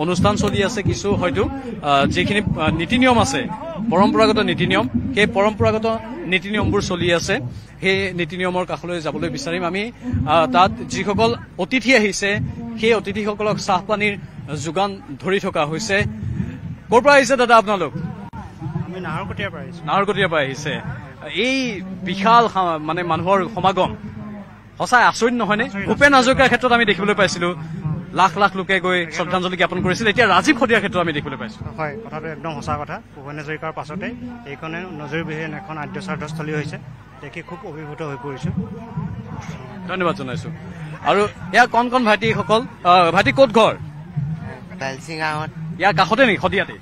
অনুষ্ঠান চলি আছে কিছু হয়তো যিখিনি নীতি নিয়ম আছে পৰম্পৰাগত নীতি নিয়ম সেই পৰম্পৰাগত নীতি নিয়মবোৰ চলি আছে সেই নীতি নিয়মৰ কাষলৈ যাবলৈ বিচাৰিম আমি তাত যিসকল অতিথি আহিছে সেই অতিথিসকলক চাহ পানীৰ যোগান ধৰি থকা হৈছে ক'ৰ পৰা আহিছে দাদা আপোনালোক আমি নাহৰকটীয়াৰ পৰা আহিছে এই বিশাল মানে মানুহৰ সমাগম সঁচাই আচৰিত নহয়নে ভূপেন হাজৰিকাৰ ক্ষেত্ৰত আমি দেখিবলৈ পাইছিলো লাখ লাখ লোকে গৈ শ্ৰদ্ধাঞ্জলি জ্ঞাপন কৰিছিল এতিয়া ৰাজীৱ শদিয়াৰ ক্ষেত্ৰত আমি দেখিবলৈ পাইছো হয় কথাটো একদম সঁচা কথা ভূপেন হাজৰিকাৰ পাছতে এইখনে নজৰবিহীন এখন আদ্য শ্ৰাদ্ধস্থলী হৈছে দেখি খুব অভিভূত হৈ পৰিছো ধন্যবাদ জনাইছো আৰু ইয়াৰ কণ কণ ভাইটিসকল ভাইটি ক'ত ঘৰ ইয়াৰ কাষতে নেকি শদিয়াতে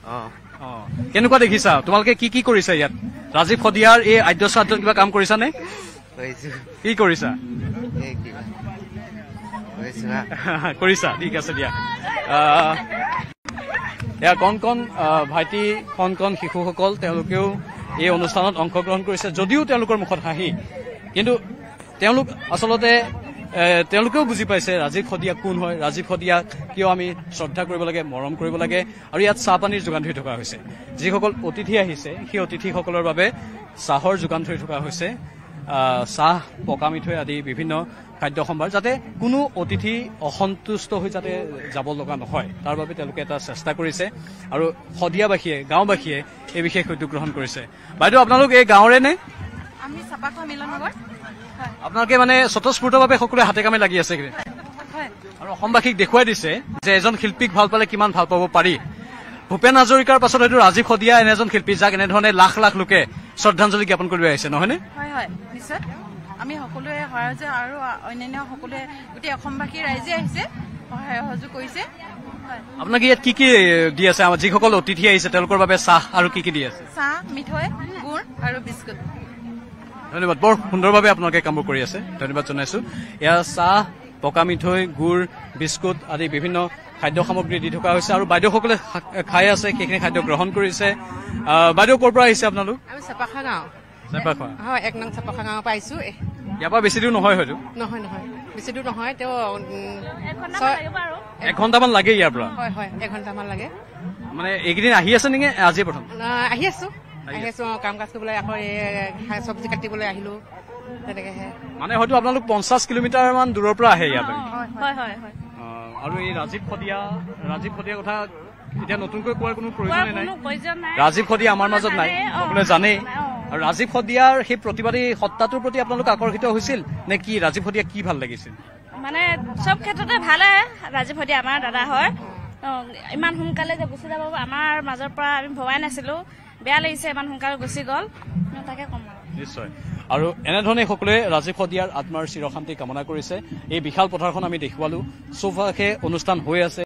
কেনেকুৱা দেখিছা তোমালোকে কি কৰিছা ইয়াত ৰাজীৱ শদিয়াৰ এই আদ্য শ্ৰাদ্ধত কিবা কাম কৰিছা নে কি কৰিছা কৰিছা ঠিক আছে দিয়া এয়া কণ কণ ভাইটি কণ কণ শিশুসকল তেওঁলোকেও এই অনুষ্ঠানত অংশগ্ৰহণ কৰিছে যদিও তেওঁলোকৰ মুখত হাঁহি কিন্তু তেওঁলোক আচলতে তেওঁলোকেও বুজি পাইছে ৰাজীৱ শদিয়া কোন হয় ৰাজীৱ শদিয়াক কিয় আমি শ্ৰদ্ধা কৰিব লাগে মৰম কৰিব লাগে আৰু ইয়াত চাহ পানীৰ যোগান ধৰি থকা হৈছে যিসকল অতিথি আহিছে সেই অতিথিসকলৰ বাবে চাহৰ যোগান ধৰি থকা হৈছে চাহ পকা মিঠৈ আদি বিভিন্ন খাদ্য সম্ভাৰ যাতে কোনো অতিথি অসন্তুষ্ট হৈ যাতে যাব লগা নহয় তাৰ বাবে তেওঁলোকে এটা চেষ্টা কৰিছে আৰু শদিয়াবাসীয়ে গাঁওবাসীয়ে এই বিশেষ উদ্যোগ গ্ৰহণ কৰিছে বাইদেউ আপোনালোক এই গাঁৱৰে নে আমি চাপাখোৱা মিলনগৰ আপোনালোকে মানে স্বতঃস্ফূৰ্তভাৱে সকলোৱে হাতে কামে লাগি আছে আৰু অসমবাসীক দেখুৱাই দিছে যে এজন শিল্পীক ভাল পালে কিমান ভাল পাব পাৰি ভূপেন হাজৰিকাৰ পাছত হয়তো ৰাজীৱ শদিয়া এনে এজন শিল্পী যাক এনেধৰণে লাখ লাখ লোকে শ্ৰদ্ধাঞ্জলি জ্ঞাপন কৰিব আহিছে নহয়নে হয় নিশ্চয় আমি সকলোৱে সহায় আৰু অন্যান্য সকলোৱে গোটেই অসমবাসী ৰাইজে আহিছে সহায় সহযোগ কৰিছে আপোনাক ইয়াত কি দি আছে আমাৰ যিসকল অতিথি আহিছে তেওঁলোকৰ বাবে চাহ আৰু কি দি আছে চাহ মিঠৈ গুড় আৰু বিস্কুট ধন্যবাদ বৰ সুন্দৰভাৱে আপোনালোকে কামবোৰ কৰি আছে ধন্যবাদ জনাইছো এয়া চাহ পকা মিঠৈ গুড় বিস্কুট আদি বিভিন্ন খাদ্য সামগ্ৰী দি থকা হৈছে আৰু বাইদেউসকলে খাই আছে সেইখিনি খাদ্য গ্ৰহণ কৰিছে বাইদেউ ক'ৰ পৰা আহিছে আপোনালোক আমি চাপাখোৱা গাঁও চাপাখোৱা হয় 1 নং চাপাখোৱা গাঁৱৰ পৰা আহিছো ইয়াৰ পৰা বেছি দূৰ নহয় হয়তো নহয় বেছি দূৰ নহয় তেওঁ 1 ঘণ্টামান লাগে ইয়াৰ পৰা হয় 1 ঘণ্টামান লাগে মানে এইকেইদিন আহি আছে নেকি আজি প্ৰথম আহি আছো কাম কাজ কৰিবলৈ আকৌ চব্জি কাটিবলৈ আহিলো তেনেকেহে মানে হয়তো আপোনালোক 50 কিলোমিটাৰ মান দূৰৰ পৰা আহে ইয়াত হয় আৰু এই ৰাজীৱ শদিয়াৰ কথা এতিয়া নতুনকৈ কোৱাৰ কোনো প্ৰয়োজনেই নাই ৰাজীৱ শদিয়া আমাৰ মাজত নাই সকলোৱে জানেই আৰু ৰাজীৱ শদিয়াৰ সেই প্ৰতিবাদী সত্তাটোৰ প্ৰতি আপোনালোক আকৰ্ষিত হৈছিল নে কি? ৰাজীৱ শদিয়া কি ভাল লাগিছিল? মানে চব ক্ষেত্ৰতে ভালে। ৰাজীৱ শদিয়া আমাৰ দাদা হয়, ইমান সোনকালে যে গুচি যাব আমাৰ মাজৰ পৰা আমি ভবাই নাছিলো। বেয়া লাগিছে ইমান সোনকালে গুচি গ'ল, তাকে কম আৰু। নিশ্চয়। আৰু এনেধৰণে সকলোৱে ৰাজীৱ শদিয়াৰ আত্মাৰ চিৰশান্তি কামনা কৰিছে। এই বিশাল পথাৰখন আমি দেখুৱালো, চৌপাশে অনুষ্ঠান হৈ আছে।